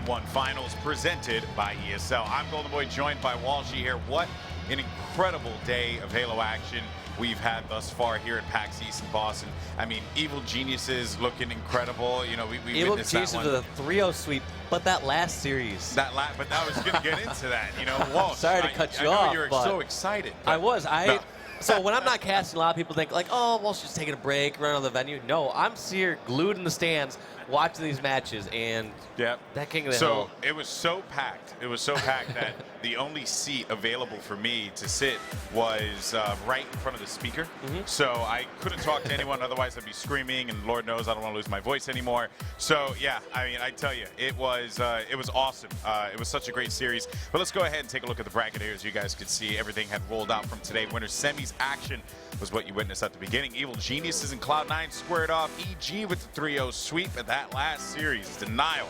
1 Finals presented by ESL. I'm Golden Boy, joined by Walshy here. What an incredible day of Halo action we've had thus far here at PAX East in Boston. I mean, Evil Geniuses looking incredible. You know, we Evil witnessed that Geniuses one. with a 3-0 sweep, but that last series. But I was going to get into that. You know, Walsh, Sorry to cut you I know off, you're but so excited. I was. No. So when I'm not casting, a lot of people think like, oh, Walsh just taking a break, running on the venue. No, I'm here glued in the stands watching these matches, and that King of the Hill. So it was so packed. It was so packed that the only seat available for me to sit was right in front of the speaker. So I couldn't talk to anyone, otherwise I'd be screaming, and Lord knows I don't want to lose my voice anymore. So yeah, I mean, I tell you, it was awesome. It was such a great series. But let's go ahead and take a look at the bracket here. As you guys could see, everything had rolled out from today. Winners semis action was what you witnessed at the beginning. Evil Geniuses and Cloud9 squared off. EG with the 3-0 sweep at that last series. Denial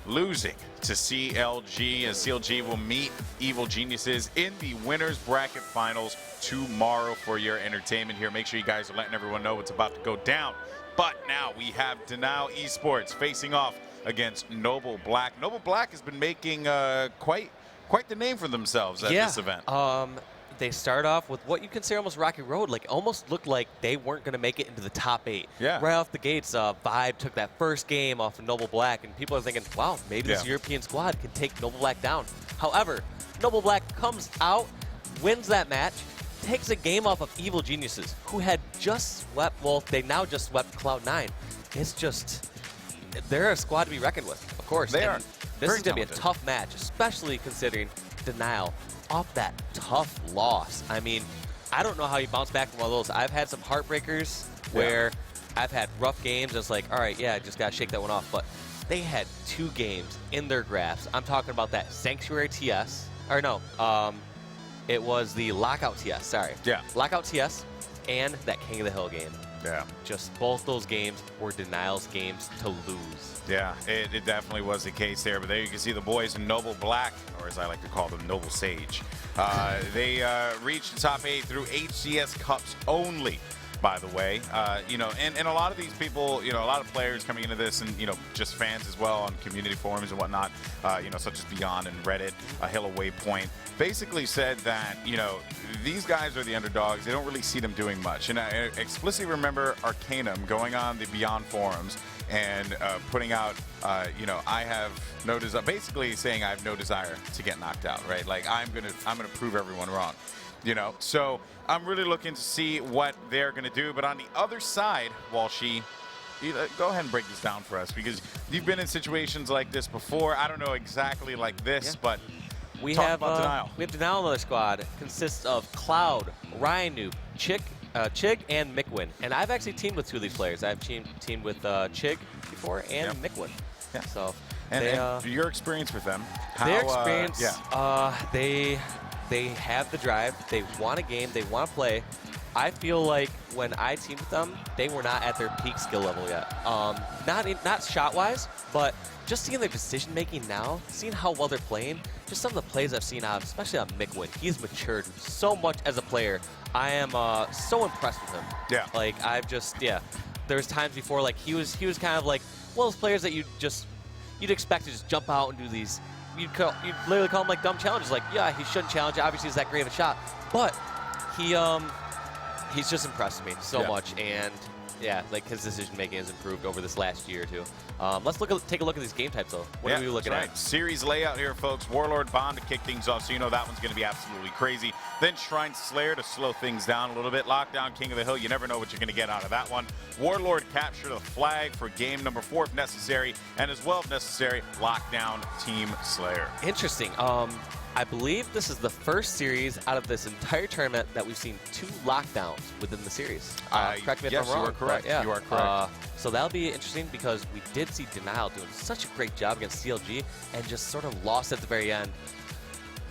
losing to CLG, as CLG will meet Evil Geniuses in the winners bracket finals tomorrow for your entertainment here. Make sure you guys are letting everyone know what's about to go down. But now we have Denial eSports facing off against Noble Black. Noble Black has been making quite the name for themselves at this event. They start off with what you consider almost rocky road. Like, almost looked like they weren't going to make it into the top 8. Yeah. Right off the gates, Vibe took that first game off of Noble Black, and people are thinking, wow, maybe this European squad can take Noble Black down. However, Noble Black comes out, wins that match, takes a game off of Evil Geniuses, who had just swept, well, they now just swept Cloud9. It's just, they're a squad to be reckoned with, of course. They are. This is going to be a tough match, especially considering Denial off that tough loss. I mean, I don't know how you bounce back from one of those. I've had some heartbreakers where I've had rough games. It's like, all right, yeah, I just got to shake that one off. But they had 2 games in their grasp. I'm talking about that Sanctuary TS. Or no, it was the Lockout TS, sorry. Yeah. Lockout TS and that King of the Hill game. Yeah. Just both those games were Denial's games to lose. Yeah, it definitely was the case there. But there you can see the boys in Noble Black, or as I like to call them, Noble Sage. They reached the top 8 through HCS Cups only, by the way. You know, and a lot of these people, you know, a lot of players coming into this, and, you know, just fans as well on community forums and whatnot, you know, such as Beyond and Reddit, Halo Waypoint, basically said that, you know, these guys are the underdogs. They don't really see them doing much. And I explicitly remember Arcanum going on the Beyond forums and putting out, you know, I have no desire, basically saying I have no desire to get knocked out, right? Like, I'm gonna prove everyone wrong, you know? So I'm really looking to see what they're gonna do. But on the other side, Walshy, go ahead and break this down for us, because you've been in situations like this before. I don't know exactly like this, but we talk have about Denial. We have Denial on the squad. It consists of Cloud, Ryan Noob, Chig, and Mickwin. And I've actually teamed with 2 of these players. I've teamed with Chig before and Mickwin. Yeah. So and your experience with them? Their experience, they have the drive. They want a game. They want to play. I feel like when I teamed with them, they were not at their peak skill level yet. Not shot-wise, but just seeing their decision-making now, seeing how well they're playing, just some of the plays I've seen out, especially on Mickwin. He's matured so much as a player. I am so impressed with him. Yeah. Like, I've just, there's times before, like, he was kind of like one of those players that you'd expect to just jump out and do these, you'd literally call him like dumb challenges. Like, yeah, he shouldn't challenge. Obviously, he's that great of a shot, but he's just impressed me so much, and like, his decision making has improved over this last year or 2. Let's take a look at these game types, though. What are we looking at? Series layout here, folks. Warlord Bond to kick things off, so you know that one's going to be absolutely crazy. Then Shrine Slayer to slow things down a little bit. Lockdown King of the Hill, you never know what you're going to get out of that one. Warlord capture the flag for game number 4 if necessary, and as well if necessary, Lockdown Team Slayer. Interesting. I believe this is the first series out of this entire tournament that we've seen 2 lockdowns within the series. Correct me if I'm wrong. You are correct. You are correct. So that'll be interesting, because we did see Denial doing such a great job against CLG and just sort of lost at the very end.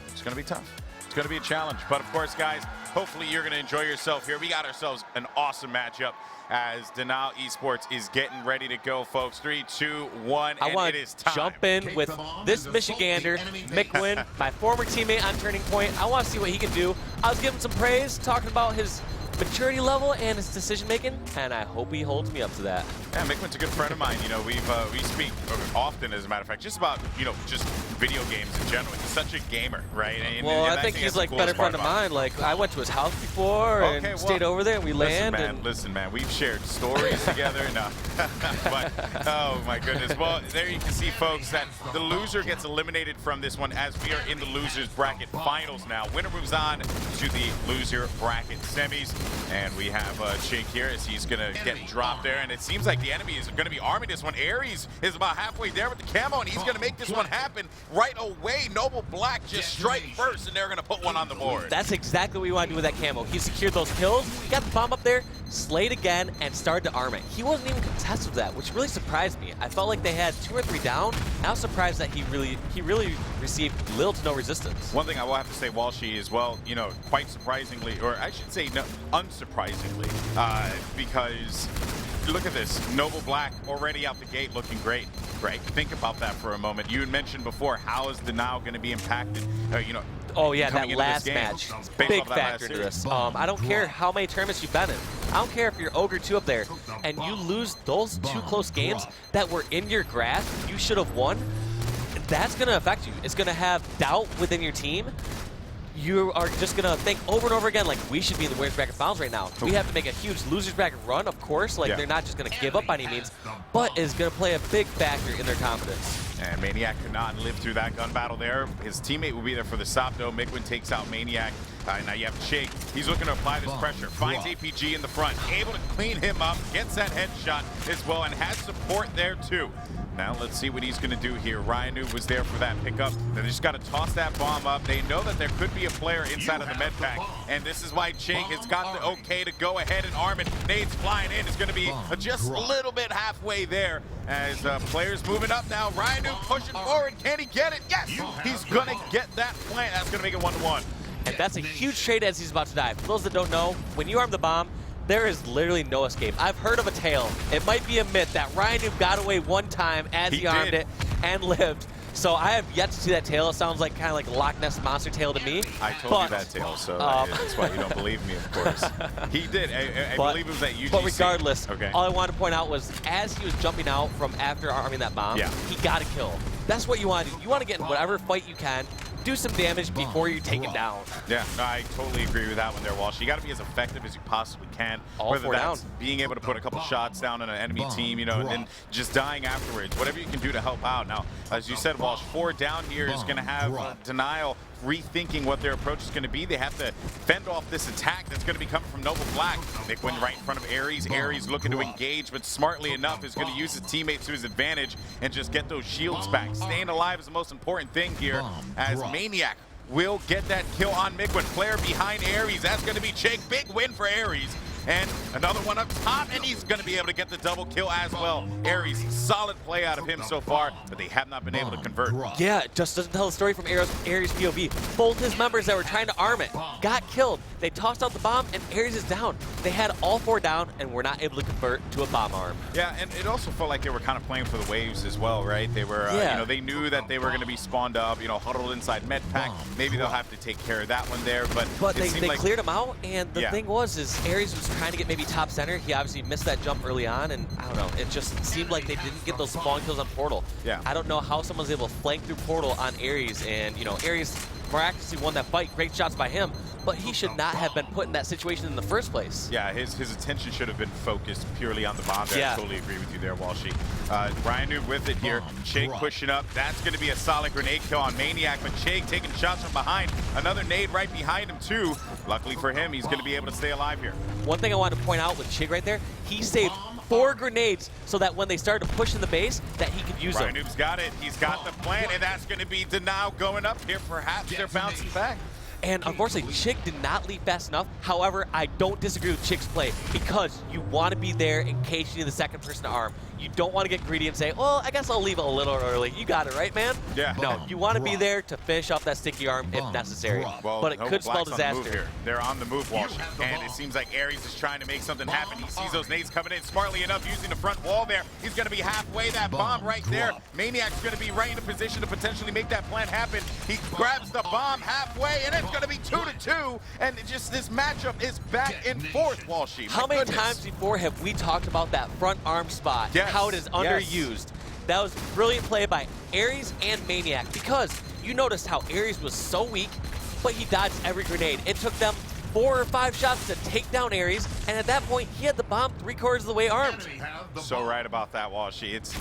It's going to be tough. It's going to be a challenge. But of course, guys, hopefully you're going to enjoy yourself here. We got ourselves an awesome matchup as Denial eSports is getting ready to go, folks. 3, 2, 1, and it is time. I want to jump in with this Michigander, Mickwin, my former teammate on Turning Point. I want to see what he can do. I was giving some praise, talking about his maturity level and his decision making, and I hope he holds me up to that. Yeah, Mickman's a good friend of mine. You know, we speak often, as a matter of fact, just about, you know, just video games in general. He's such a gamer, right? And, well, and I think he's like a better friend of mine. Like, I went to his house before and stayed over there, and we landed. Listen, man, we've shared stories together. No, but oh my goodness. Well, there you can see, folks, that the loser gets eliminated from this one as we are in the losers bracket finals now. Winner moves on to the loser bracket semis, and we have Chink here as he's gonna get dropped there, and it seems like the enemy is gonna be arming this one. Aries is about halfway there with the camo, and he's gonna make this one happen right away. Noble Black just strike first, and they're gonna put one on the board. That's exactly what you want to do with that camo. He secured those kills, got the bomb up there, slayed again, and started to arm it. He wasn't even contested with that, which really surprised me. I felt like they had 2 or 3 down. I was surprised that he really received little to no resistance. One thing I will have to say, Walshy, is, well, you know, quite surprisingly, or I should say no, unsurprisingly, because look at this. Noble Black already out the gate looking great, right? Think about that for a moment. You had mentioned before, how is the now going to be impacted, you know, oh yeah, that last match, big factor to this. I don't care how many tournaments you've been in. I don't care if you're Ogre 2 up there and you lose those 2 close games that were in your grasp, you should have won. That's going to affect you. It's going to have doubt within your team. You are just going to think over and over again, like, we should be in the winners bracket finals right now. We have to make a huge losers bracket run, of course. Like, they're not just going to give up by any means, but is going to play a big factor in their confidence. And Maniac could not live through that gun battle there. His teammate will be there for the stop, though. Mikwin takes out Maniac. Now you have Shake. He's looking to apply this pressure. Finds APG in the front. Able to clean him up. Gets that headshot as well and has support there, too. Now let's see what he's going to do here. Ryanu was there for that pickup. They just got to toss that bomb up. They know that there could be a player inside of the med pack, and this is why Chink has got the okay to go ahead and arm it. Nades flying in. It's going to be just a little bit halfway there as players moving up now. Ryanu pushing forward. Can he get it? Yes! He's going to get that plant. That's going to make it 1-1. And that's a huge trade as he's about to die. For those that don't know, when you arm the bomb, there is literally no escape. I've heard of a tale. It might be a myth that Ryanu got away one time as he armed it and lived. So I have yet to see that tale. It sounds like kind of like Loch Ness Monster tale to me. I told you that tale, so that's why you don't believe me, of course. He did. I believe it was at UGC. But regardless, all I wanted to point out was as he was jumping out from after arming that bomb, he got a kill. That's what you want to do. You want to get in whatever fight you can, do some damage before you take it down. Yeah, no, I totally agree with that one there, Walsh. You got to be as effective as you possibly can. Whether that's being able to put a couple shots down on an enemy team, you know, and then just dying afterwards. Whatever you can do to help out. Now, as you said, Walsh, 4 down here is going to have Denial rethinking what their approach is going to be. They have to fend off this attack that's going to be coming from Noble Black. Mikwin right in front of Aries. Aries looking to engage, but smartly enough is going to use his teammates to his advantage and just get those shields back. Staying alive is the most important thing here as Maniac will get that kill on Mikwin. Player behind Aries. That's going to be Jake. Big win for Aries. And another one up top, and he's going to be able to get the double kill as well. Aries, solid play out of him so far, but they have not been able to convert. Yeah, it just doesn't tell the story from Aries' POV. Both his members that were trying to arm it got killed. They tossed out the bomb, and Aries is down. They had all 4 down, and were not able to convert to a bomb arm. Yeah, and it also felt like they were kind of playing for the waves as well, right? They were, you know, they knew that they were going to be spawned up, you know, huddled inside med pack. Maybe they'll have to take care of that one there, but they cleared him out, and the thing was, Aries was trying to get maybe top center. He obviously missed that jump early on, and I don't know, it just seemed like they didn't get those spawn kills on Portal. Yeah. I don't know how someone's able to flank through Portal on Aries, and, you know, Aries miraculously won that fight. Great shots by him, but he should not have been put in that situation in the first place. Yeah, his attention should have been focused purely on the bomb there. I totally agree with you there, Walshy. Ryanu with it here. Chake pushing up. That's going to be a solid grenade kill on Maniac, but Chake taking shots from behind. Another nade right behind him, too. Luckily for him, he's going to be able to stay alive here. One thing I wanted to point out with Chig right there, he saved 4 grenades so that when they started to push in the base, that he could use them. Rynu's got it. He's got the plan, and that's going to be Denial going up here. Perhaps they're bouncing back. And unfortunately, Chig did not leave fast enough. However, I don't disagree with Chig's play because you want to be there in case you need the second person to arm. You don't want to get greedy and say, well, I guess I'll leave a little early. You got it, right, man? Yeah. No, you want to be there to finish off that sticky arm if necessary. Well, but it could spell disaster. They're on the move, Walsh. And it seems like Aries is trying to make something happen. He sees those nades coming in smartly enough using the front wall there. He's going to be halfway. That bomb right there. Maniac's going to be right in a position to potentially make that plan happen. He grabs the bomb halfway, and it's going to be 2-2. 2, and just this matchup is back and forth, Walshy. How many times before have we talked about that front arm spot, yes. how it is underused? That was brilliant play by Aries and Maniac, because you noticed how Aries was so weak, but he dodged every grenade. It took them 4 or 5 shots to take down Aries, and at that point, he had the bomb 3/4 of the way armed. So right about that, Walshy. It's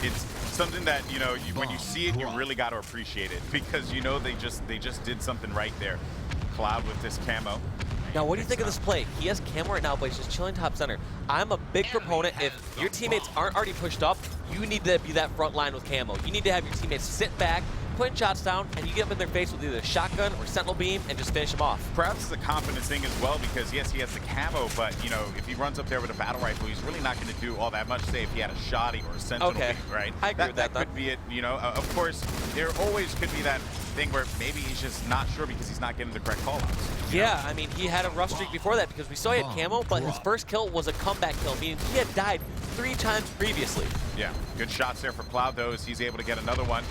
something that, you know, when you see it, you really got to appreciate it, because, you know, they just did something right there. Cloud with this camo. Now, what do you think of this play? He has camo right now, but he's just chilling top center. I'm a big proponent. If your teammates aren't already pushed up, you need to be that front line with camo. You need to have your teammates sit back, putting shots down, and you get them in their face with either a shotgun or sentinel beam and just finish them off. Perhaps it's a confidence thing as well, because yes, he has the camo, but you know, if he runs up there with a battle rifle, he's really not going to do all that much. Say if he had a shotty or a sentinel beam, right? I agree with that. That could be it. You know, of course, there always could be that thing where maybe he's just not sure because he's not getting the correct call-outs. Yeah, I mean, he had a rough streak before that because we saw he had camo, but his first kill was a comeback kill, meaning he had died 3 times previously. Yeah, good shots there for Cloud, though, as he's able to get another one.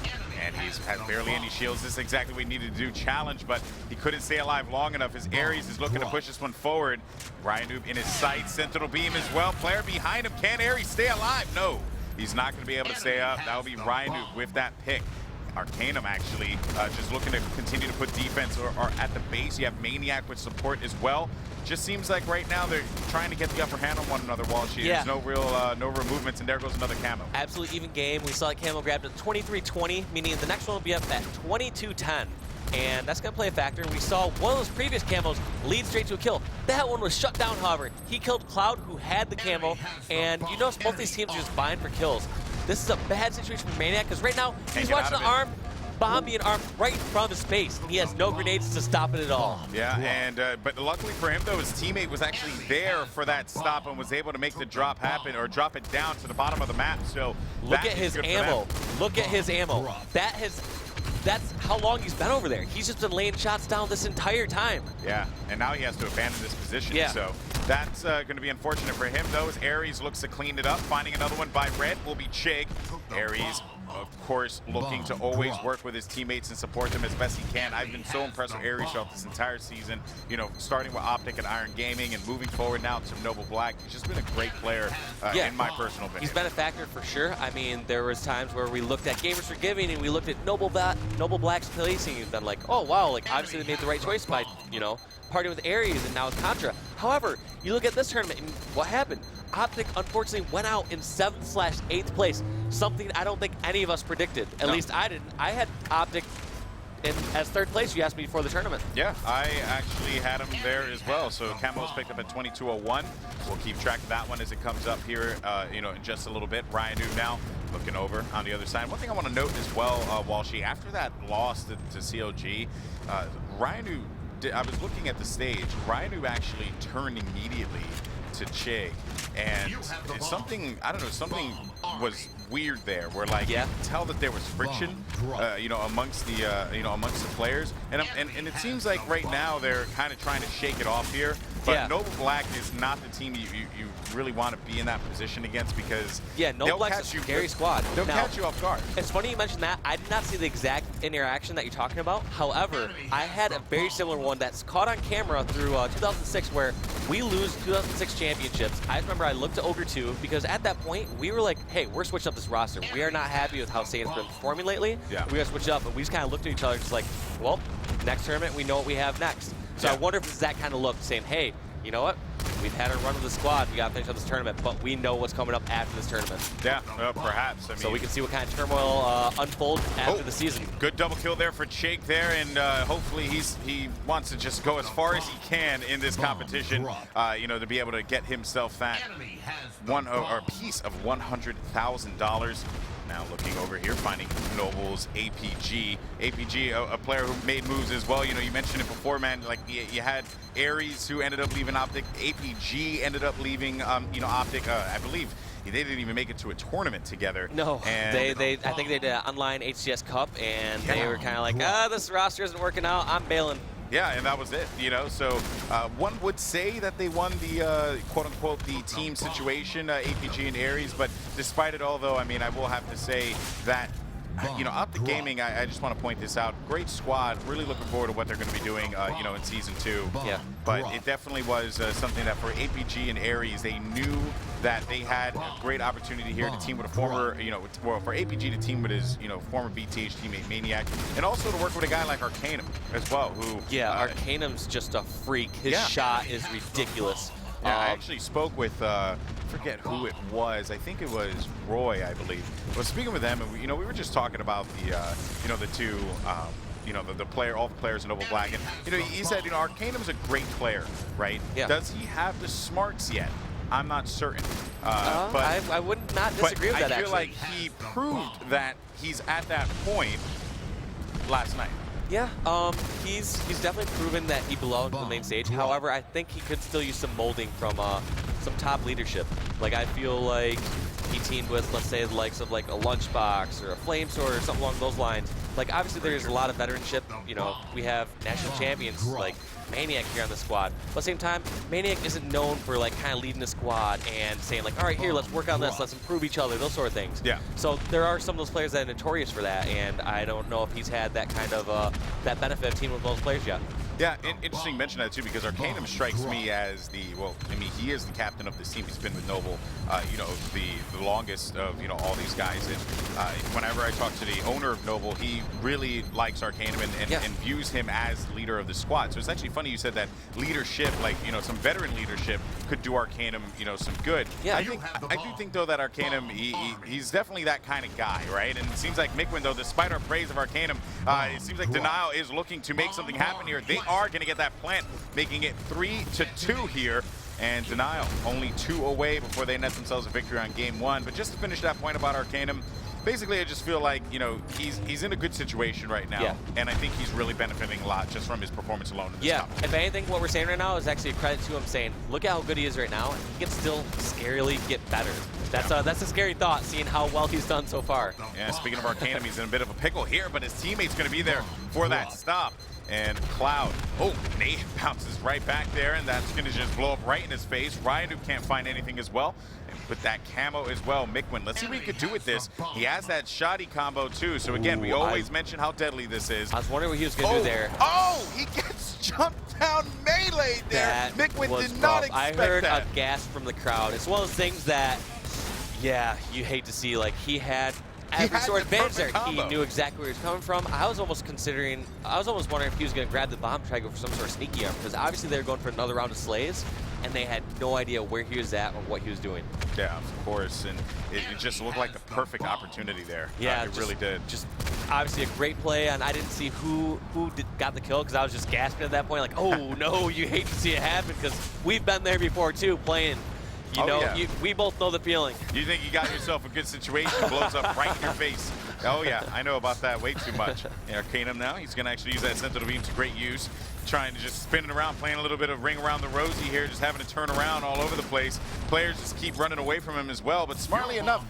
And he's had barely any shields. This is exactly what he needed to do, challenge, but he couldn't stay alive long enough. His Aries is looking to push this one forward. Ryan Noob in his sight, sentinel beam as well. Player behind him, can Aries stay alive? No, he's not going to be able to stay up. That'll be Ryan Noob with that pick. Arcanum actually just looking to continue to put defense or at the base. You have Maniac with support as well. Just seems like right now they're trying to get the upper hand on one another, Walshy. Yeah. There's no real movements, and there goes another camo. Absolutely even game. We saw that camo grabbed at 23-20, meaning the next one will be up at 22-10. And that's going to play a factor. We saw one of those previous camos lead straight to a kill. That one was shut down, however. He killed Cloud, who had the camo, and you notice both these teams are just vying for kills. This is a bad situation for Maniac, because right now he's watching the arm bomb being armed right in front of his face. He has no grenades to stop it at all. Yeah, and but luckily for him, though, his teammate was actually there for that stop and was able to make the drop happen, or drop it down to the bottom of the map. So look at his ammo. Look at his ammo. That's how long he's been over there. He's just been laying shots down this entire time. Yeah, and now he has to abandon this position. Yeah. So that's going to be unfortunate for him, though, as Aries looks to clean it up. Finding another one by Red will be Chig. Aries, of course, looking to always work with his teammates and support them as best he can. I've been so impressed with Aries throughout this entire season. You know, starting with Optic and Iron Gaming and moving forward now to Noble Black. He's just been a great player in my personal opinion. He's been a factor for sure. I mean, there was times where we looked at Gamers for Giving and we looked at Noble Black's placing and been like, oh wow, like obviously they made the right choice by, you know, partying with Aries and now with Contra. However, you look at this tournament and what happened? Optic unfortunately went out in 7th/8th place, something I don't think any of us predicted. At least I didn't. I had Optic as 3rd place, you asked me before the tournament. Yeah, I actually had him there as well. So Camo was picked up at 2201. We'll keep track of that one as it comes up here, you know, in just a little bit. Ryan Noob now looking over on the other side. One thing I want to note as well, Walshy, after that loss to CLG, Ryan Noob, I was looking at the stage, Ryan Noob actually turned immediately to Chig, and something, I don't know, something was weird there, where like you could tell that there was friction, you know, amongst the players, and it seems like right now they're kind of trying to shake it off here. But Noble Black is not the team you really want to be in that position against, because Noble Black's a scary squad. They'll catch you off guard. It's funny you mentioned that. I did not see the exact interaction that you're talking about. However, I had a very similar one that's caught on camera through 2006, where we lose 2006 championships. I remember I looked to Ogre 2 because at that point we were like, hey, we're switching up this roster. We are not happy with how Satan's been performing lately. Yeah. We got to switch up, and we just kind of looked at each other just like, well, next tournament we know what we have next. So I wonder if it's that kind of look, saying, hey, you know what? We've had a run with the squad. We got to finish up this tournament, but we know what's coming up after this tournament. Yeah, perhaps. I mean, so we can see what kind of turmoil unfolds after the season. Good double kill there for Chig there, and hopefully he wants to just go as far as he can in this competition, you know, to be able to get himself that piece of $100,000. Now looking over here, finding Noble's APG. APG, a player who made moves as well. You know, you mentioned it before, man. Like you had Aries who ended up leaving Optic. APG ended up leaving, you know, Optic. I believe they didn't even make it to a tournament together. No, and I think they did an online HCS Cup, and they were kind of like, this roster isn't working out. I'm bailing. Yeah, and that was it, you know. So one would say that they won the quote-unquote the team situation, APG and Aries, but despite it all, though, I mean, I will have to say that you know, Out the Gaming, I just want to point this out. Great squad. Really looking forward to what they're going to be doing, you know, in Season 2. Yeah. But it definitely was something that for APG and Aries, they knew that they had a great opportunity here to team with a former, you know, well, for APG to team with his, you know, former BTH teammate Maniac, and also to work with a guy like Arcanum as well, who... Yeah, Arcanum's just a freak. His shot is ridiculous. Yeah, I actually spoke with, I forget who it was. I think it was Roy, I believe. I was speaking with them, and we, you know, we were just talking about the, you know, the two, you know, the player, all the players in Noble Black, and you know, he said, you know, Arcanum's a great player, right? Yeah. Does he have the smarts yet? I'm not certain. But I would not disagree with that. I feel like he proved that he's at that point last night. Yeah, he's definitely proven that he belongs on the main stage. However, I think he could still use some molding from some top leadership. Like, I feel like he teamed with, let's say, the likes of like a Lunchbox or a Flamesword or something along those lines. Like, obviously there's a lot of veteranship. You know, we have national champions like Maniac here on the squad. But at the same time, Maniac isn't known for like kind of leading the squad and saying like, all right, here, let's work on this, let's improve each other, those sort of things. Yeah. So there are some of those players that are notorious for that, and I don't know if he's had that kind of that benefit of teaming with those players yet. Yeah, interesting to mention that too, because Arcanum strikes me as the, well, I mean, he is the captain of this team. He's been with Noble, you know, the longest of, you know, all these guys. And whenever I talk to the owner of Noble, he really likes Arcanum and views him as the leader of the squad. So it's actually funny you said that leadership, like, you know, some veteran leadership could do Arcanum, you know, some good. Yeah, I do think though that Arcanum, he's definitely that kind of guy, right? And it seems like Mikwin, though, despite our praise of Arcanum, it seems like Denial is looking to make something happen here. They are going to get that plant, making it 3-2 here. And Denial only 2 away before they net themselves a victory on game 1. But just to finish that point about Arcanum, basically I just feel like, you know, he's in a good situation right now. Yeah. And I think he's really benefiting a lot just from his performance alone in this competition. If anything, what we're saying right now is actually a credit to him, saying, look at how good he is right now, and he can still scarily get better. That's a scary thought, seeing how well he's done so far. Yeah, speaking of Arcanum, he's in a bit of a pickle here, but his teammate's going to be there for that stop. And Cloud, Nate bounces right back there, and that's going to just blow up right in his face. Ryan, who can't find anything as well. And with that camo as well, Mikwin, let's see what he could do with this. He has that shoddy combo too. So again, we always mention how deadly this is. I was wondering what he was going to do there. Oh, he gets jumped down melee there. Mikwin did not expect that. I heard a gasp from the crowd. It's one of those things that, yeah, you hate to see. Like, he had every sort of advantage there. He knew exactly where he was coming from. I was almost wondering if he was going to grab the bomb, try to go for some sort of sneaky arm, because obviously they were going for another round of slays, and they had no idea where he was at or what he was doing. Yeah, of course, and it just looked like the perfect opportunity there. Yeah, it really did. Just obviously a great play, and I didn't see who got the kill, because I was just gasping at that point, like, oh no, you hate to see it happen, because we've been there before too, playing. You know, we both know the feeling. You think you got yourself a good situation, blows up right in your face. Oh yeah, I know about that way too much. Arcanum now, he's gonna actually use that Sentinel Beam to great use. Trying to just spin it around, playing a little bit of ring around the rosy here, just having to turn around all over the place. Players just keep running away from him as well, but smartly enough,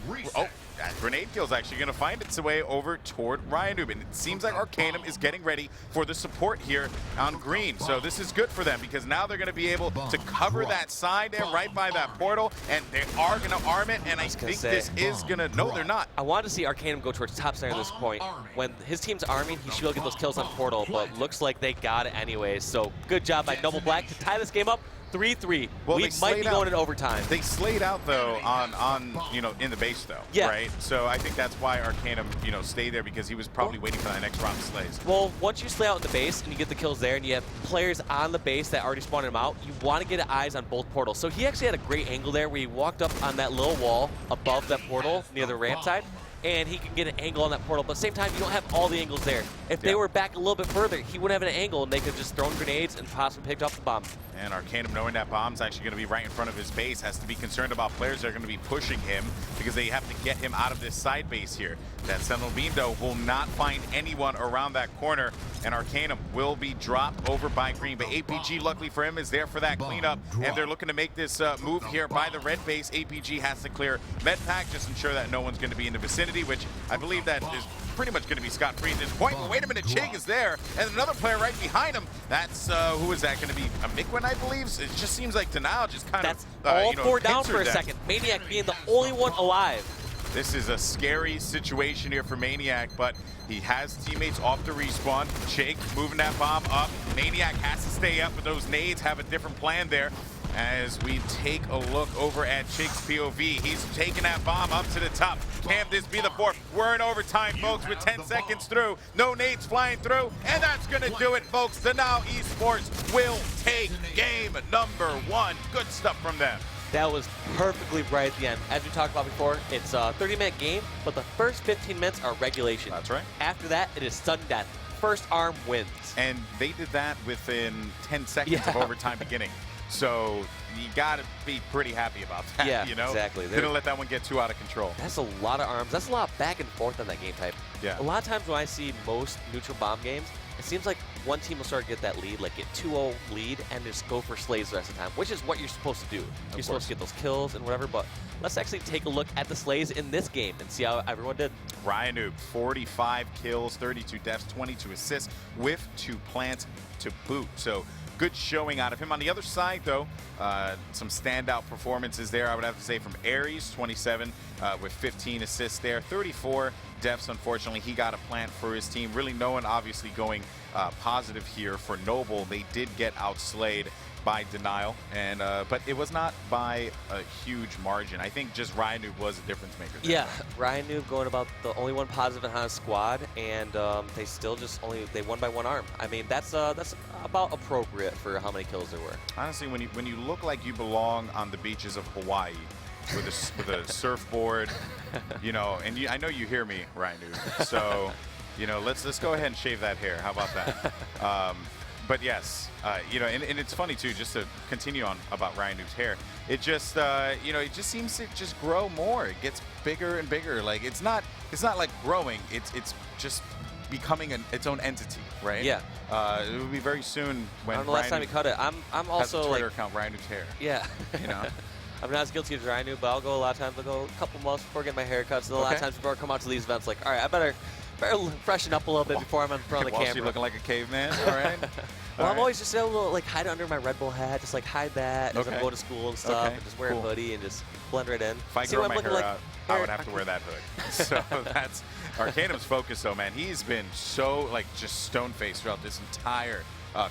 that grenade kill is actually going to find its way over toward Ryan Newman. It seems like Arcanum is getting ready for the support here on green. So this is good for them, because now they're going to be able to cover that side there right by that portal, and they are going to arm it, and I think this is going to... No, they're not. I wanted to see Arcanum go towards top center at this point. When his team's arming, he should be able to get those kills on portal, but looks like they got it anyways. So good job by Noble Black to tie this game up. 3-3. Well, we might be going in overtime. They slayed out though on you know, in the base though, right? So I think that's why Arcanum, you know, stayed there, because he was probably waiting for that next round of slays. Well, once you slay out in the base and you get the kills there, and you have players on the base that already spawned him out, you want to get eyes on both portals. So he actually had a great angle there where he walked up on that little wall above that portal near the ramp side, and he can get an angle on that portal, but at the same time, you don't have all the angles there. If they were back a little bit further, he would have an angle, and they could just throw grenades and possibly picked up the bomb. And Arcanum, knowing that bomb's actually going to be right in front of his base, has to be concerned about players that are going to be pushing him, because they have to get him out of this side base here. That Sentinel Beam, though, will not find anyone around that corner, and Arcanum will be dropped over by green. But APG, luckily for him, is there for that cleanup, and they're looking to make this move here by the red base. APG has to clear Medpack, just ensure that no one's going to be in the vicinity, which I believe that is pretty much going to be scot-free at this point. But wait a minute, Chig is there, and another player right behind him. That's, who is that going to be? A Mikwin, I believe? It just seems like Denial just kind of, all you know, four down for a second. Maniac being the only one alive. This is a scary situation here for Maniac, but he has teammates off the respawn. Jake moving that bomb up. Maniac has to stay up, but those nades have a different plan there. As we take a look over at Jake's POV, he's taking that bomb up to the top. Can this be the fourth? We're in overtime, folks, with 10 seconds through. No nades flying through, and that's going to do it, folks. So now eSports will take game number 1. Good stuff from them. That was perfectly right at the end. As we talked about before, it's a 30-minute game, but the first 15 minutes are regulation. That's right. After that, it is sudden death. First arm wins. And they did that within 10 seconds of overtime beginning. So you got to be pretty happy about that, Yeah, you know? exactly. Didn't let that one get too out of control. That's a lot of arms. That's a lot of back and forth on that game type. Yeah. A lot of times when I see most neutral bomb games, it seems like one team will start to get that lead, like get 2-0 lead, and just go for slays the rest of the time, which is what you're supposed to do. You're supposed to get those kills and whatever, but let's actually take a look at the slays in this game and see how everyone did. Ryan Noob, 45 kills, 32 deaths, 22 assists with 2 plants to boot. So good showing out of him. On the other side, though, some standout performances there, I would have to say, from Aries, 27 with 15 assists there, 34 deaths. Unfortunately, he got a plant for his team. Really no one obviously going positive here for Noble. They did get outslayed by Denial, and but it was not by a huge margin. I think just Ryan Noob was a difference maker there. Yeah, Ryan Noob going about the only one positive in his squad, and they still just they won by 1 arm. I mean, that's about appropriate for how many kills there were. Honestly, when you look like you belong on the beaches of Hawaii with a surfboard, you know, and I know you hear me, Ryan Noob. So, you know, let's go ahead and shave that hair. How about that? But yes, you know, and it's funny too, just to continue on about Ryan Noob's hair. It just, you know, it just seems to just grow more. It gets bigger and bigger. Like it's not like growing. It's just becoming its own entity, right? Yeah. It will be very soon when. I don't know last time he cut it. I'm also has a Twitter like account, Ryan Noob's hair. Yeah. You know. I'm not as guilty as Ryan Noob, but I'll go a lot of times. I'll go a couple months before getting my hair cut. So a lot of times before I come out to these events, like, all right, I better freshen up a little bit before I'm in front of the camera. You're looking like a caveman, all right? Well, I'm always just able to like hide under my Red Bull hat, just like hide that as I'm going to school and stuff, and just wear a hoodie and just blend right in. If I grow my hair out, I would have to wear that hood. So that's Arcanum's focus, though, man. He's been so like just stone-faced throughout this entire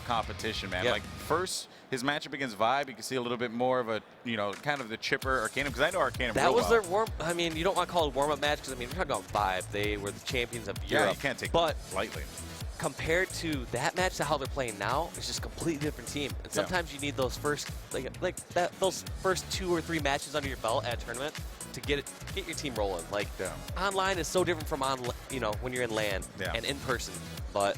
competition, man. Like first. His matchup against Vibe, you can see a little bit more of a, you know, kind of the chipper Arcanum, because I know Arcanum that was well. their I mean, you don't want to call it a warm-up match, because, I mean, we're talking about Vibe. They were the champions of Europe. Yeah, you can't take it lightly. Compared to that match to how they're playing now, it's just a completely different team. And sometimes you need those first, those first 2 or 3 matches under your belt at a tournament to get your team rolling. Like, online is so different from you know, when you're in LAN and in person. But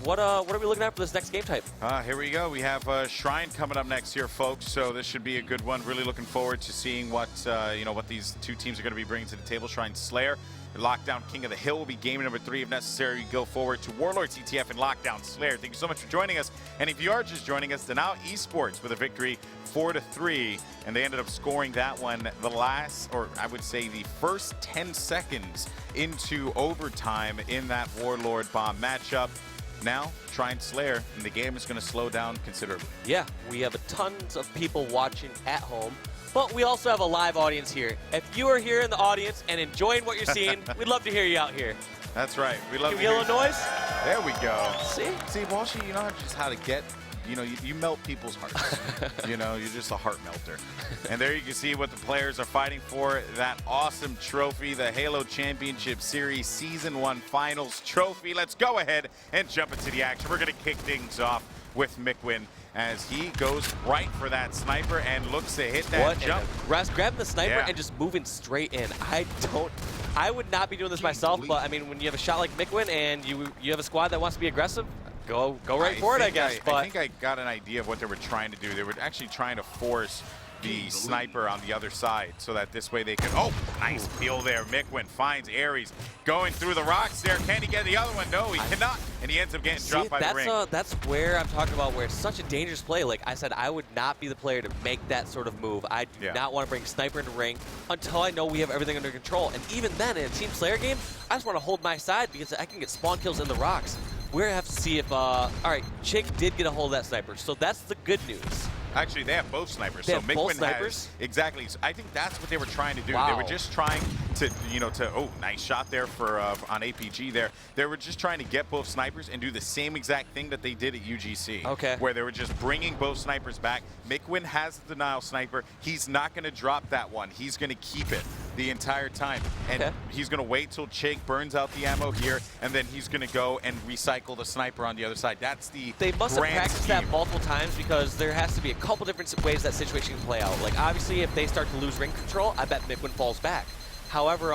what are we looking at for this next game type? Here we go. We have Shrine coming up next here, folks. So this should be a good one. Really looking forward to seeing what you know, what these 2 teams are going to be bringing to the table. Shrine Slayer, Lockdown King of the Hill will be game number 3 if necessary. We go forward to Warlord CTF and Lockdown Slayer. Thank you so much for joining us. And if you are just joining us, then now eSports with a victory 4-3, and they ended up scoring that one the last, or I would say the first 10 seconds into overtime in that Warlord bomb matchup. Now, Shrine Slayer, and the game is going to slow down considerably. Yeah, we have tons of people watching at home, but we also have a live audience here. If you are here in the audience and enjoying what you're seeing, we'd love to hear you out here. That's right. We love to hear a noise. There we go. See, Walshy, you know just how to get. You know, you melt people's hearts. You know, you're just a heart melter. And there you can see what the players are fighting for. That awesome trophy, the Halo Championship Series Season 1 Finals trophy. Let's go ahead and jump into the action. We're going to kick things off with Mikwin as he goes right for that sniper and looks to hit that jump. Grabbing the sniper and just moving straight in. I would not be doing this myself, but I mean, when you have a shot like Mikwin and you have a squad that wants to be aggressive, go right for it, I guess. I think I got an idea of what they were trying to do. They were actually trying to force the sniper on the other side so that this way they can. Oh, nice peel there. Mikwin finds Aries going through the rocks there. Can he get the other one? No, he cannot. And he ends up getting dropped by the ring. That's where I'm talking about where it's such a dangerous play. Like I said, I would not be the player to make that sort of move. I do not want to bring sniper into ring until I know we have everything under control. And even then, in a Team Slayer game, I just want to hold my side because I can get spawn kills in the rocks. We're going to have to see if, all right, Chick did get a hold of that sniper, so that's the good news. Actually, they have both snipers. They so have both Mikwin snipers? Exactly. So I think that's what they were trying to do. Wow. They were just trying oh, nice shot there for on APG there. They were just trying to get both snipers and do the same exact thing that they did at UGC. Okay. Where they were just bringing both snipers back. Mickwin has the denial sniper. He's not going to drop that one. He's going to keep it the entire time. And he's going to wait till Chig burns out the ammo here, and then he's going to go and recycle the sniper on the other side. That's the They must have grand practiced scheme. that multiple times, because there has to be a couple different ways that situation can play out. Like, obviously, if they start to lose ring control, I bet Mickwin falls back. However,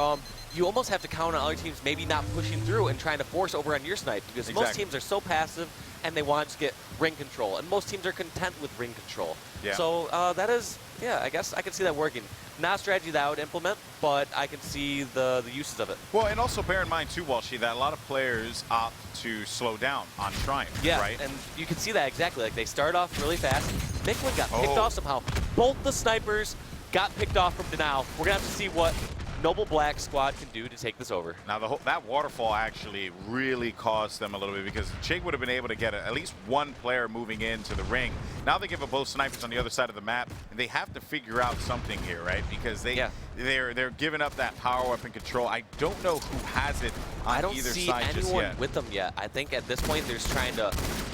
you almost have to count on other teams maybe not pushing through and trying to force over on your snipe, because most teams are so passive and they want to get ring control, and most teams are content with ring control. Yeah. So that is, yeah, I guess I can see that working. Not a strategy that I would implement, but I can see the uses of it. Well, and also bear in mind too, Walshy, that a lot of players opt to slow down on Shrine, right? And you can see that exactly. Like, they start off really fast. Mickwin got picked off somehow. Both the snipers got picked off from denial. We're gonna have to see what Noble Black squad can do to take this over. Now, that waterfall actually really caused them a little bit, because Chig would have been able to get at least one player moving into the ring. Now they give up both snipers on the other side of the map, and they have to figure out something here, right? Because they're giving up that power weapon control. I don't know who has it on either side just yet. I don't see anyone with them yet. I think at this point they're just trying to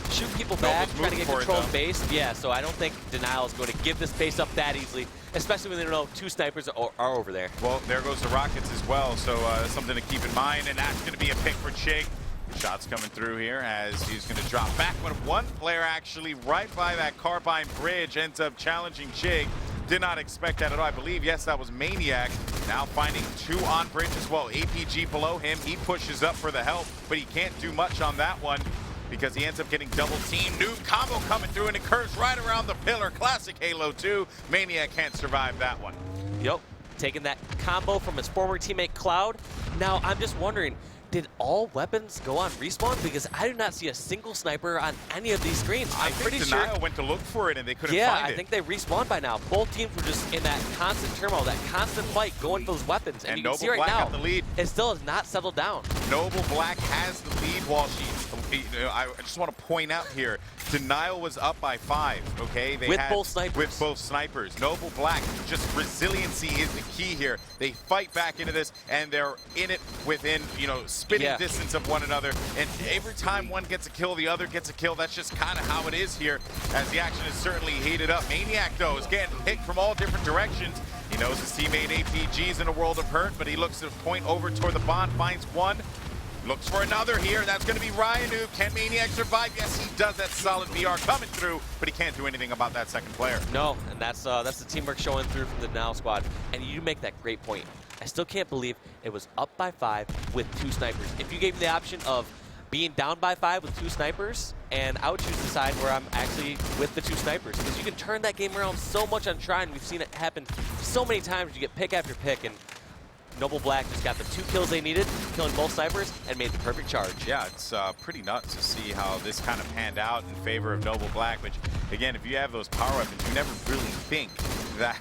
shoot people back, trying to get control of base. Yeah, so I don't think Denial is going to give this base up that easily, especially when they don't know two snipers are over there. Well, there goes the rockets as well, so that's something to keep in mind, and that's going to be a pick for Chig. Shots coming through here as he's going to drop back, but one player actually right by that carbine bridge ends up challenging Chig. Did not expect that at all. I believe, yes, that was Maniac. Now finding two on bridge as well. APG below him. He pushes up for the help, but he can't do much on that one because he ends up getting double team. Noob combo coming through, and it curves right around the pillar. Classic Halo 2. Maniac can't survive that one. Yep. Taking that combo from his former teammate Cloud. Now, I'm just wondering, did all weapons go on respawn? Because I do not see a single sniper on any of these screens. I'm pretty sure Denial went to look for it and they couldn't find it. Yeah, I think they respawned by now. Both teams were just in that constant turmoil, that constant fight going for those weapons. And you can see right now, the lead. It still has not settled down. Noble Black has the lead while I just want to point out here, Denial was up by 5, okay? With both snipers. With both snipers. Noble Black, just resiliency is the key here. They fight back into this, and they're in it within, spitting distance of one another. And every time one gets a kill, the other gets a kill. That's just kind of how it is here, as the action is certainly heated up. Maniac, though, is getting picked from all different directions. He knows his teammate APG's in a world of hurt, but he looks to point over toward the bond, finds one. Looks for another here. That's going to be Ryanu. Can Maniac survive? Yes, he does. That solid VR coming through, but he can't do anything about that second player. No, and that's the teamwork showing through from the Denial squad. And you make that great point. I still can't believe it was up by 5 with 2 snipers. If you gave me the option of being down by 5 with 2 snipers, and I would choose the side where I'm actually with the 2 snipers, because you can turn that game around so much on Shrine. We've seen it happen so many times. You get pick after pick, and Noble Black just got the 2 kills they needed, killing both snipers, and made the perfect charge. Yeah, it's pretty nuts to see how this kind of panned out in favor of Noble Black, which, again, if you have those power weapons, you never really think that,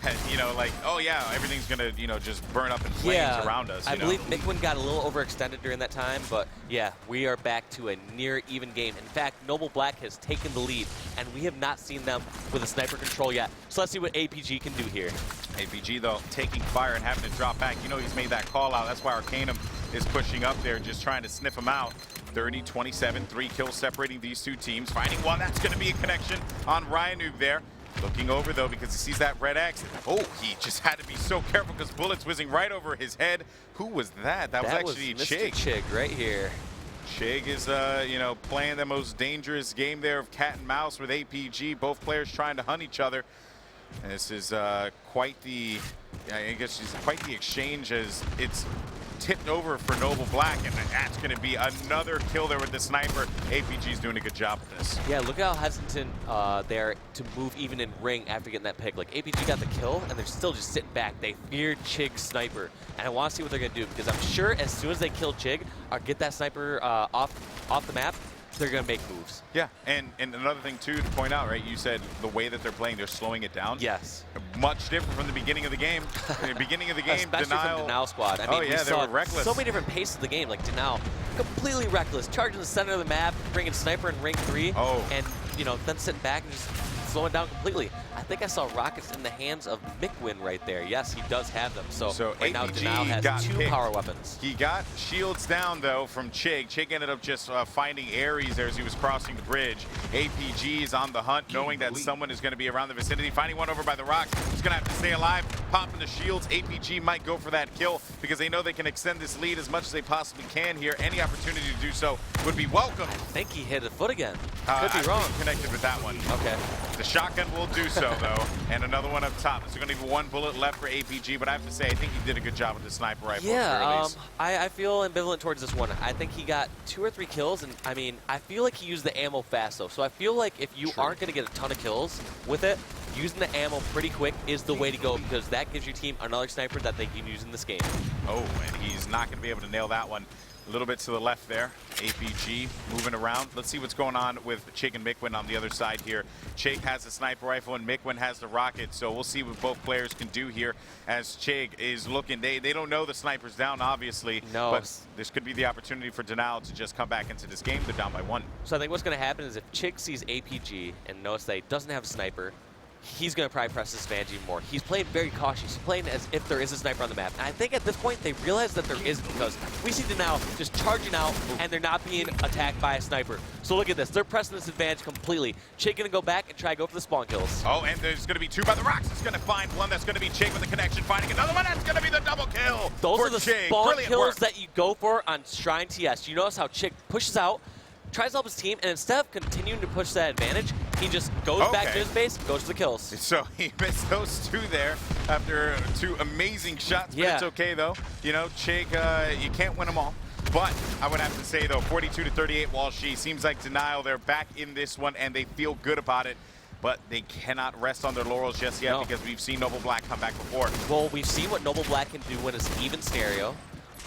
like, oh yeah, everything's gonna, just burn up in flames around us. I believe Mickwin got a little overextended during that time, but yeah, we are back to a near even game. In fact, Noble Black has taken the lead, and we have not seen them with a sniper control yet. So let's see what APG can do here. APG, though, taking fire and having to drop back. He's made that call out. That's why Arcanum is pushing up there, just trying to sniff him out. 30-27, 3 kills separating these 2 teams. Finding one, that's going to be a connection on Ryanu there. Looking over, though, because he sees that red X. Oh, he just had to be so careful because bullets whizzing right over his head. Who was that? That was actually Mr. Chig right here. Chig is, playing the most dangerous game there of cat and mouse with APG. Both players trying to hunt each other. And this is quite the exchange as it's tipped over for Noble Black, and that's going to be another kill there with the sniper. APG's doing a good job with this. Yeah, look how hesitant they're to move even in ring after getting that pick. Like, APG got the kill, and they're still just sitting back. They fear Chig's sniper, and I want to see what they're going to do, because I'm sure as soon as they kill Chig or get that sniper off the map, they're going to make moves. Yeah, and another thing, too, to point out, right, you said the way that they're playing, they're slowing it down. Yes. Much different from the beginning of the game. In the beginning of the game, especially from Denial squad. I mean, we they saw were reckless. So many different paces of the game. Like, Denial, completely reckless, charging the center of the map, bringing sniper in ring 3, and, then sitting back and just slowing down completely. I think I saw rockets in the hands of Mikwin right there. Yes, he does have them. So right now, Denial has 2 power weapons. He got shields down, though, from Chig. Chig ended up just finding Ares there as he was crossing the bridge. APG is on the hunt, knowing that someone is going to be around the vicinity. Finding one over by the rocks. He's going to have to stay alive. Popping the shields. APG might go for that kill because they know they can extend this lead as much as they possibly can here. Any opportunity to do so would be welcome. I think he hit a foot again. Could be wrong. Connected with that one. Okay. The shotgun will do so, though. And another one up top. There's going to be 1 bullet left for APG, but I have to say, I think he did a good job with the sniper rifle. Yeah, I feel ambivalent towards this one. I think he got 2 or 3 kills, and I mean, I feel like he used the ammo fast, though. So I feel like if you aren't going to get a ton of kills with it, using the ammo pretty quick is the way to go because that gives your team another sniper that they can use in this game. Oh, and he's not going to be able to nail that one. A little bit to the left there. APG moving around. Let's see what's going on with Chig and Mikwin on the other side here. Chig has the sniper rifle and Mikwin has the rocket, so we'll see what both players can do here as Chig is looking. They don't know the sniper's down, obviously, but this could be the opportunity for Denial to just come back into this game. They're down by 1. So I think what's going to happen is if Chig sees APG and knows that he doesn't have a sniper, he's going to probably press his advantage even more. He's playing very cautious. He's playing as if there is a sniper on the map. And I think at this point, they realize that there isn't because we see Denial just charging out and they're not being attacked by a sniper. So look at this. They're pressing this advantage completely. Chig going to go back and try to go for the spawn kills. Oh, and there's going to be 2 by the rocks. It's going to find one. That's going to be Chig with the connection. Finding another one. That's going to be the double kill. Those for are the Chig. spawn kills that you go for on Shrine TS. You notice how Chig pushes out, tries to help his team, and instead of continuing to push that advantage, he just goes back to his base, goes for the kills. So he missed those 2 there after 2 amazing shots, but it's okay, though. You know, Chig, you can't win them all. But I would have to say, though, 42-38 Walshy. Seems like Denial, they're back in this one, and they feel good about it. But they cannot rest on their laurels just yet because we've seen Noble Black come back before. Well, we've seen what Noble Black can do when it's an even scenario.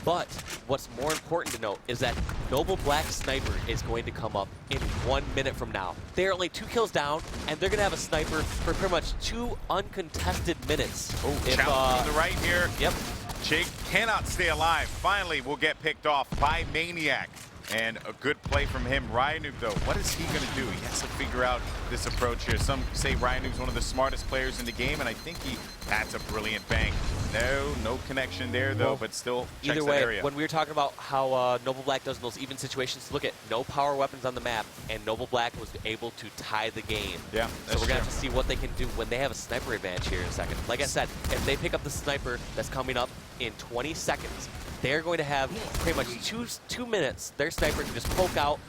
But what's more important to note is that Noble Black Sniper is going to come up in 1 minute from now. They're only 2 kills down, and they're going to have a sniper for pretty much 2 uncontested minutes. Oh, challenge to the right here. Yep. Chig cannot stay alive. Finally, will get picked off by Maniac. And a good play from him. Ryanuk, though, what is he going to do? He has to figure out this approach here. Some say Ryanuk's one of the smartest players in the game, and I think that's a brilliant bank. No connection there, though, but still checks either way, that area. when we were talking about how Noble Black does in those even situations, look at no power weapons on the map, and Noble Black was able to tie the game. Yeah, so we're going to have to see what they can do when they have a sniper advantage here in a second. Like I said, if they pick up the sniper that's coming up in 20 seconds, they're going to have pretty much two minutes. Their sniper can just poke out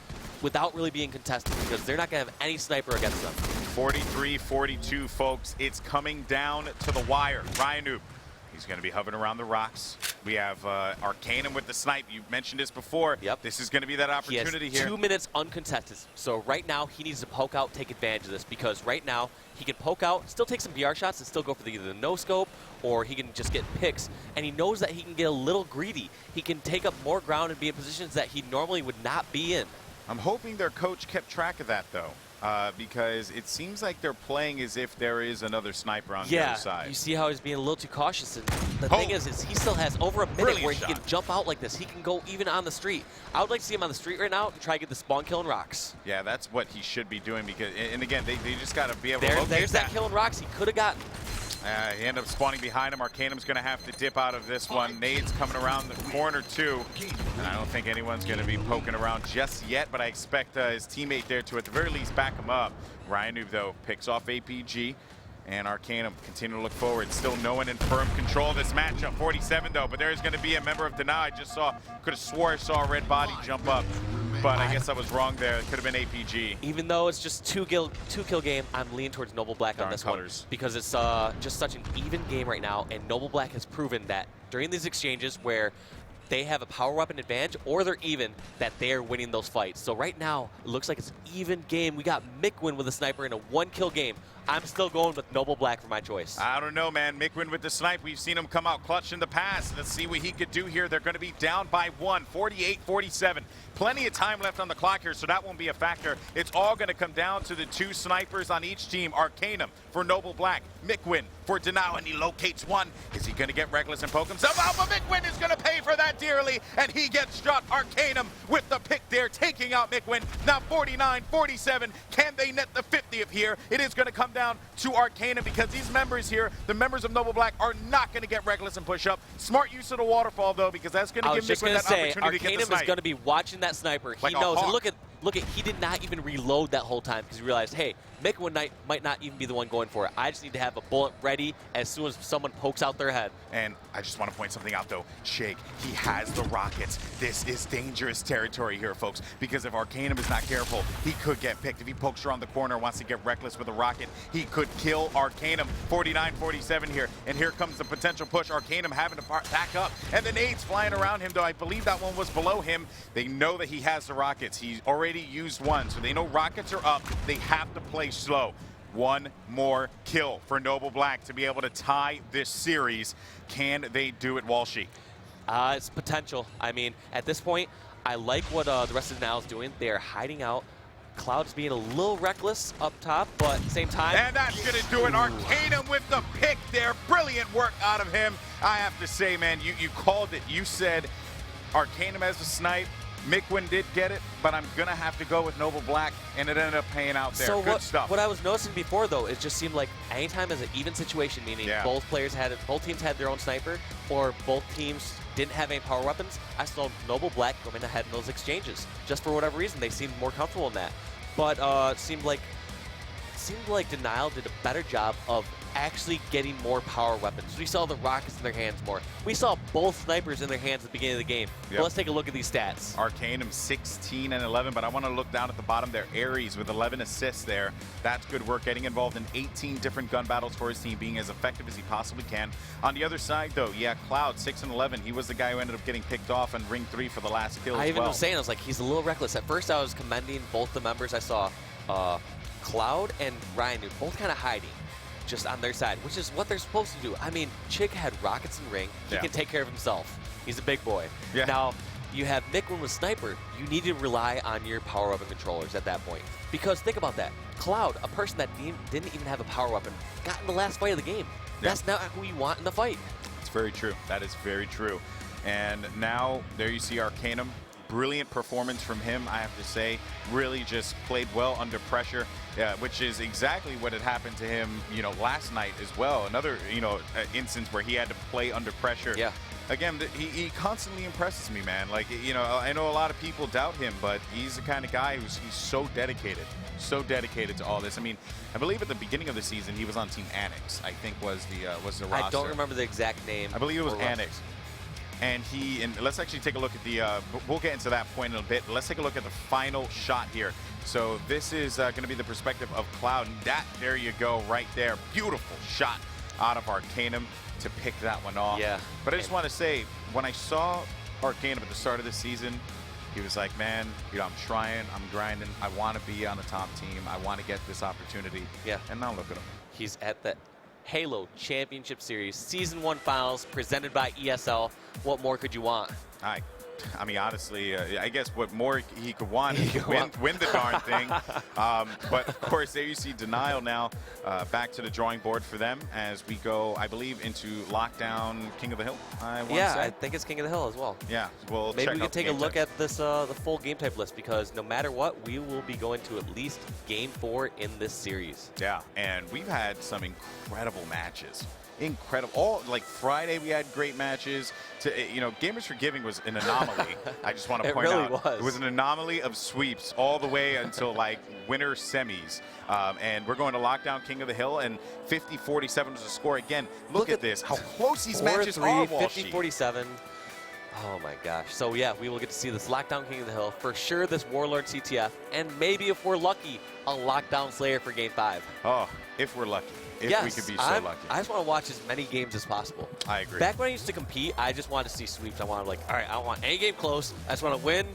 without really being contested because they're not going to have any sniper against them. 43-42, folks. It's coming down to the wire. Ryanuk, he's going to be hovering around the rocks. We have Arcanum with the snipe. You mentioned this before. Yep. This is going to be that opportunity he has here. 2 minutes uncontested. So right now, he needs to poke out, take advantage of this, because right now, he can poke out, still take some VR shots, and still go for either the no-scope, or he can just get picks. And he knows that he can get a little greedy. He can take up more ground and be in positions that he normally would not be in. I'm hoping their coach kept track of that, though. Because it seems like they're playing as if there is another sniper on the other side. You see how he's being a little too cautious. And the thing is he still has over a minute where he can jump out like this. He can go even on the street. I would like to see him on the street right now and try to get the spawn kill in rocks. Yeah, that's what he should be doing. Because, and again, they just got to be able to locate There's that kill in rocks he could have gotten. He ended up spawning behind him. Arcanum's going to have to dip out of this one. Nade's coming around the corner, too. And I don't think anyone's going to be poking around just yet, but I expect his teammate there to, at the very least, back him up. Ryanuk, though, picks off APG. And Arcanum continue to look forward. Still no one in firm control of this matchup. 47, though, but there's going to be a member of Denial. I just saw, could have swore I saw a red body jump up. But I guess I was wrong there. It could have been APG. Even though it's just two kill game, I'm leaning towards Noble Black on this one because it's just such an even game right now, and Noble Black has proven that during these exchanges where they have a power weapon advantage or they're even, that they're winning those fights. So right now, it looks like it's an even game. We got Mikwin with a sniper in a one-kill game. I'm still going with Noble Black for my choice. I don't know, man. Mikwin with the snipe. We've seen him come out clutch in the past. Let's see what he could do here. They're going to be down by 1, 48-47. Plenty of time left on the clock here, so that won't be a factor. It's all going to come down to the two snipers on each team. Arcanum for Noble Black, Mikwin for Denial, and he locates one. Is he going to get reckless and poke himself out? But Mikwin is going to pay for that dearly, and he gets shot. Arcanum with the pick there, taking out Mikwin. Now 49-47. Can they net the 50th here? It is going to come come down to Arcanum because these members here, the members of Noble Black, are not going to get reckless and push up. Smart use of the waterfall, though, because that's going to give Nick that opportunity to get the Arcanum snipe. is going to be watching that sniper. He knows. And look at, he did not even reload that whole time because he realized, hey, Mick might not even be the one going for it. I just need to have a bullet ready as soon as someone pokes out their head. And I just want to point something out, though. Chig, he has the rockets. This is dangerous territory here, folks, because if Arcanum is not careful, he could get picked. If he pokes around the corner and wants to get reckless with a rocket, he could kill Arcanum. 49-47 here, and here comes the potential push. Arcanum having to back up, and the nades flying around him, though I believe that one was below him. They know that he has the rockets. He's already used one, so they know rockets are up. They have to play slow. One more kill for Noble Black to be able to tie this series. Can they do it, Walshy? It's potential. I mean, at this point, I like what the rest of the Now is doing. They are hiding out. Cloud's being a little reckless up top, but at the same time. And that's going to do it. Arcanum with the pick there. Brilliant work out of him. I have to say, man, you called it. You said Arcanum has a snipe. Mikwin did get it, but I'm going to have to go with Noble Black, and it ended up paying out there. So Good stuff. What I was noticing before, though, it just seemed like anytime as an even situation, meaning both teams had their own sniper, or both teams didn't have any power weapons, I saw Noble Black going ahead in those exchanges. Just for whatever reason, they seemed more comfortable in that. But it seemed like Denial did a better job of actually getting more power weapons. We saw the rockets in their hands more. We saw both snipers in their hands at the beginning of the game. But let's take a look at these stats. Arcanum 16 and 11, but I want to look down at the bottom there. Ares with 11 assists there. That's good work, getting involved in 18 different gun battles for his team, being as effective as he possibly can. On the other side, though, Cloud 6 and 11. He was the guy who ended up getting picked off in Ring 3 for the last kill as well. I even was saying, I was like, he's a little reckless. At first, I was commending both the members. I saw Cloud and Ryan, who both kind of hiding just on their side, which is what they're supposed to do. I mean, Chig had rockets in ring. He can take care of himself. He's a big boy. Now, you have Mikwin with Sniper. You need to rely on your power weapon controllers at that point. Because think about that. Cloud, a person that didn't even have a power weapon, got in the last fight of the game. That's not who you want in the fight. It's very true. That is very true. And now, there you see Arcanum. Brilliant performance from him, I have to say. Really just played well under pressure, which is exactly what had happened to him, last night as well. Another, instance where he had to play under pressure. Again, he constantly impresses me, man. Like, I know a lot of people doubt him, but he's the kind of guy he's so dedicated to all this. I mean, I believe at the beginning of the season he was on Team Annex, I think was the roster. I don't remember the exact name. I believe it was Annex. And let's actually take a look at we'll get into that point in a bit. Let's take a look at the final shot here. So this is going to be the perspective of Cloud. And there you go, right there. Beautiful shot out of Arcanum to pick that one off. But I just want to say, when I saw Arcanum at the start of the season, he was like, man, I'm trying, I'm grinding. I want to be on the top team. I want to get this opportunity. And now look at him. He's at the Halo Championship Series Season 1 Finals presented by ESL. What more could you want? I mean, honestly, I guess what more he could want is win the darn thing. But, of course, there you see Denial now back to the drawing board for them as we go, I believe, into Lockdown King of the Hill, I think it's King of the Hill as well. We'll Maybe we can take a look at this the full game type list, because no matter what, we will be going to at least Game 4 in this series. And we've had some incredible matches. Incredible. Like Friday, we had great matches. Gamers for Giving was an anomaly. I just want to point out. It was an anomaly of sweeps all the way until like winter semis. And we're going to Lockdown King of the Hill, and 50-47 was the score. Again, look at this. How close these matches are, 50-47. Oh my gosh. So yeah, we will get to see this Lockdown King of the Hill. For sure, this Warlord CTF, and maybe if we're lucky, a Lockdown Slayer for Game 5. Oh, if we're lucky. If we could be so lucky. I just want to watch as many games as possible. I agree. Back when I used to compete, I just wanted to see sweeps. I wanted all right, I don't want any game close. I just want to win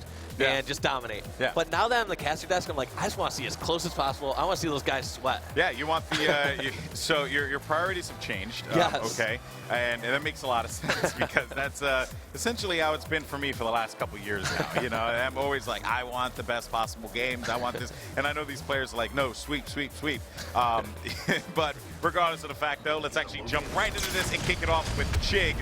and just dominate. But now that I'm the caster desk, I'm like, I just want to see as close as possible. I want to see those guys sweat. You want the so your priorities have changed. Okay, and that makes a lot of sense because that's essentially how it's been for me for the last couple years now. I'm always like, I want the best possible games. I want this, and I know these players are like, no, sweep. But regardless of the fact, though, let's actually jump right into this and kick it off with Chig.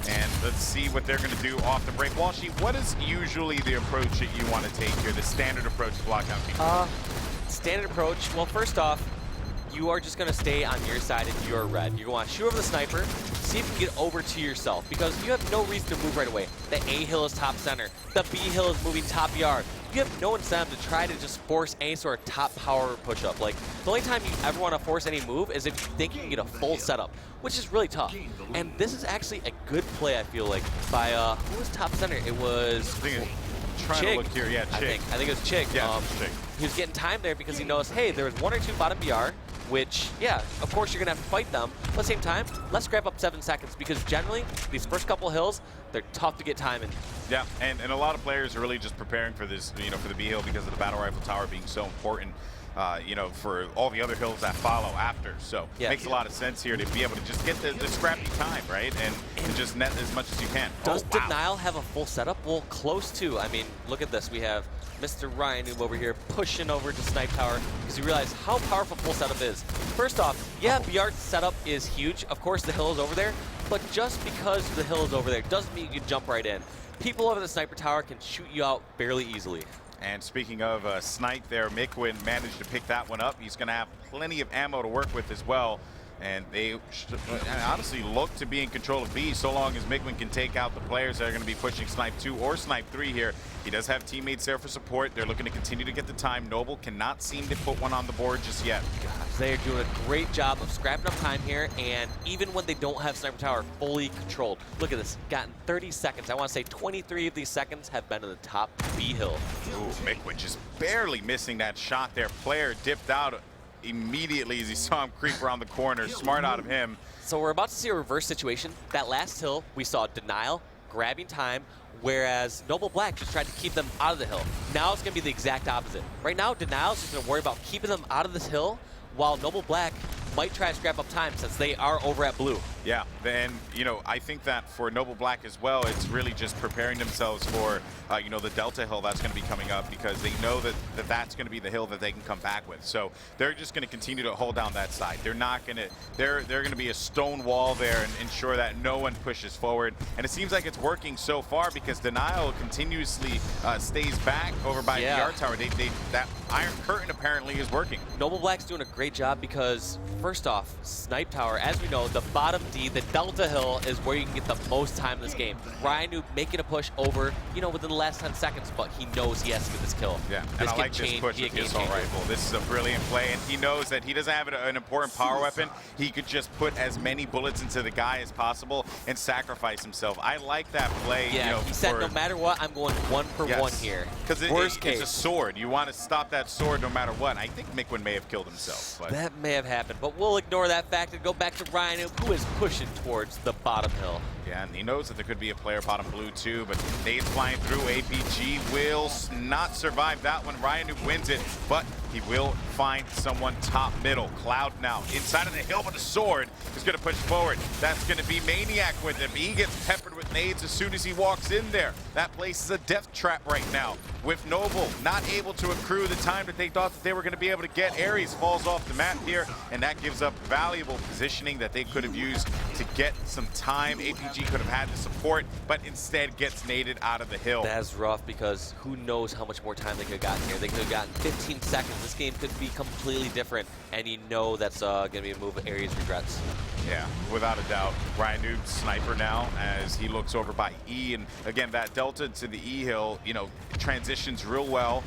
And let's see what they're going to do off the break. Walshy, what is usually the approach that you want to take here, the standard approach to Lockdown King? Standard approach, well, first off, you are just going to stay on your side if you're red. You're going to shoot over the sniper, see if you can get over to yourself, because you have no reason to move right away. The A hill is top center. The B hill is moving top yard. You have no incentive to try to just force any sort of top power push-up. Like, the only time you ever want to force any move is if you think you can get a full setup, which is really tough. And this is actually a good play, I feel like, by, who was top center? It was Trying to look here, yeah, Chig. I think it was Chig. Yeah, Chig. He was getting time there because he knows, hey, there was 1 or 2 bottom BR, which, yeah, of course you're going to have to fight them. But at the same time, let's scrap up 7 seconds because generally, these first couple hills, they're tough to get time in. Yeah, and a lot of players are really just preparing for this, you know, for the B hill because of the battle rifle tower being so important. You know, for all the other hills that follow after. So it makes a lot of sense here to be able to just get the scrappy time, right? And just net as much as you can. Does Denial have a full setup? Well, close to. I mean, look at this. We have Mr. Ryan Noob over here pushing over to Snipe Tower because you realize how powerful full setup is. First off, yeah, BR's setup is huge. Of course, the hill is over there. But just because the hill is over there doesn't mean you can jump right in. People over the Sniper Tower can shoot you out fairly easily. And speaking of snipe there, Mikwin managed to pick that one up. He's going to have plenty of ammo to work with as well. And they honestly look to be in control of B so long as Mikwin can take out the players that are going to be pushing Snipe 2 or Snipe 3 here. He does have teammates there for support. They're looking to continue to get the time. Noble cannot seem to put one on the board just yet. Gosh, they are doing a great job of scrapping up time here, and even when they don't have Sniper Tower fully controlled. Look at this, gotten 30 seconds. I want to say 23 of these seconds have been to the top B hill. Ooh, Mikwin just barely missing that shot there. Player dipped out immediately as he saw him creep around the corner. Smart out of him. So we're about to see a reverse situation. That last hill, we saw Denial grabbing time, whereas Noble Black just tried to keep them out of the hill. Now it's going to be the exact opposite. Right now, Denial's just going to worry about keeping them out of this hill, while Noble Black might try to scrap up time since they are over at blue. Yeah, and you know, I think that for Noble Black as well, it's really just preparing themselves for you know, the Delta hill that's going to be coming up, because they know that that's going to be the hill that they can come back with. So they're just going to continue to hold down that side. They're not going to, they're going to be a stone wall there and ensure that no one pushes forward. And it seems like it's working so far because Denial continuously stays back over by the BR tower. That Iron Curtain apparently is working. Noble Black's doing a great job because, first off, Snipe Tower, as we know, the bottom D, the Delta Hill, is where you can get the most time in this game. Ryan Noob making a push over, you know, within the last 10 seconds, but he knows he has to get this kill. Yeah, and I like this push with the assault rifle. This is a brilliant play, and he knows that he doesn't have an important power weapon. He could just put as many bullets into the guy as possible and sacrifice himself. I like that play. Yeah, you know, he said, no matter what, I'm going 1 for 1 here. Because it's a sword. You want to stop that sword no matter what. I think Mikwin may have killed himself. But that may have happened, but we'll ignore that fact and go back to Ryan Noob, who is pushing towards the bottom hill. Yeah, and he knows that there could be a player bottom blue too, but nades flying through. APG will not survive that one. Ryan Noob wins it, but he will find someone top middle. Cloud now inside of the hill, but the sword is going to push forward. That's going to be Maniac with him. He gets peppered with nades as soon as he walks in there. That place is a death trap right now. With Noble not able to accrue the time that they thought that they were going to be able to get, Ares falls off the map here, and that gives up valuable positioning that they could have used to get some time. APG could have had the support, but instead gets naded out of the hill. That's rough because who knows how much more time they could have gotten here. They could have gotten 15 seconds. This game could be completely different, and you know that's going to be a move Ares regrets. Yeah, without a doubt. Ryan Noob sniper now as he looks over by E, and again, that delta to the E hill, you know, transitions real well,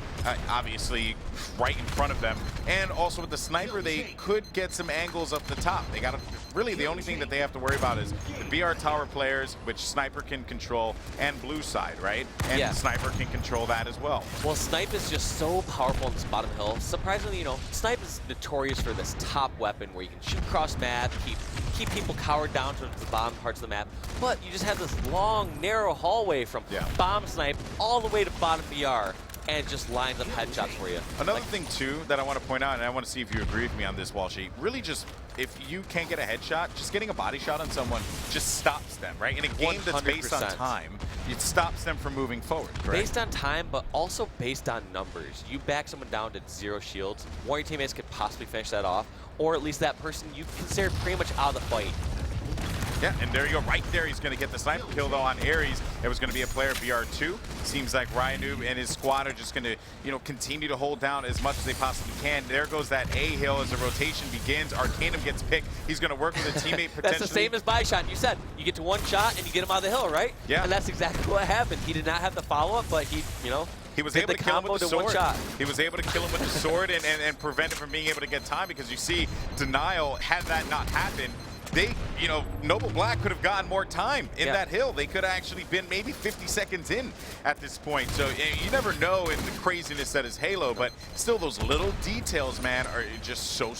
obviously right in front of them. And also with the sniper, they could get some angles up the top. They got to, really the only thing that they have to worry about is the BR tower players, which sniper can control, and blue side, right? And sniper can control that as well. Well, Snipe is just so powerful on this bottom hill. Surprisingly, you know, Snipe is notorious for this top weapon where you can shoot across map, keep people cowered down to the bottom parts of the map, but you just have this long, narrow hallway from bomb snipe all the way to bottom BR, and it just lines up headshots for you. Another thing, too, that I want to point out, and I want to see if you agree with me on this, Walshy, really just, if you can't get a headshot, just getting a body shot on someone just stops them, right? In a game that's based on time, it stops them from moving forward, correct? Based on time, but also based on numbers. You back someone down to 0 shields, one of your teammates could possibly finish that off, or at least that person you consider pretty much out of the fight. Yeah, and there you go, right there. He's going to get the sniper kill though on Aries. It was going to be a player BR2. Seems like Ryan and his squad are just going to, continue to hold down as much as they possibly can. There goes that A hill as the rotation begins. Arcanum gets picked. He's going to work with a teammate potentially. That's the same as Byshawn. You said you get to one shot and you get him out of the hill, right? Yeah. And that's exactly what happened. He did not have the follow-up, but he was did able to kill him with the sword. one shot. He was able to kill him with the sword and prevent him from being able to get time, because you see, Denial, had that not happened, they, Noble Black could have gotten more time in that hill. They could have actually been maybe 50 seconds in at this point. So you never know in the craziness that is Halo, but still those little details, man, are just so,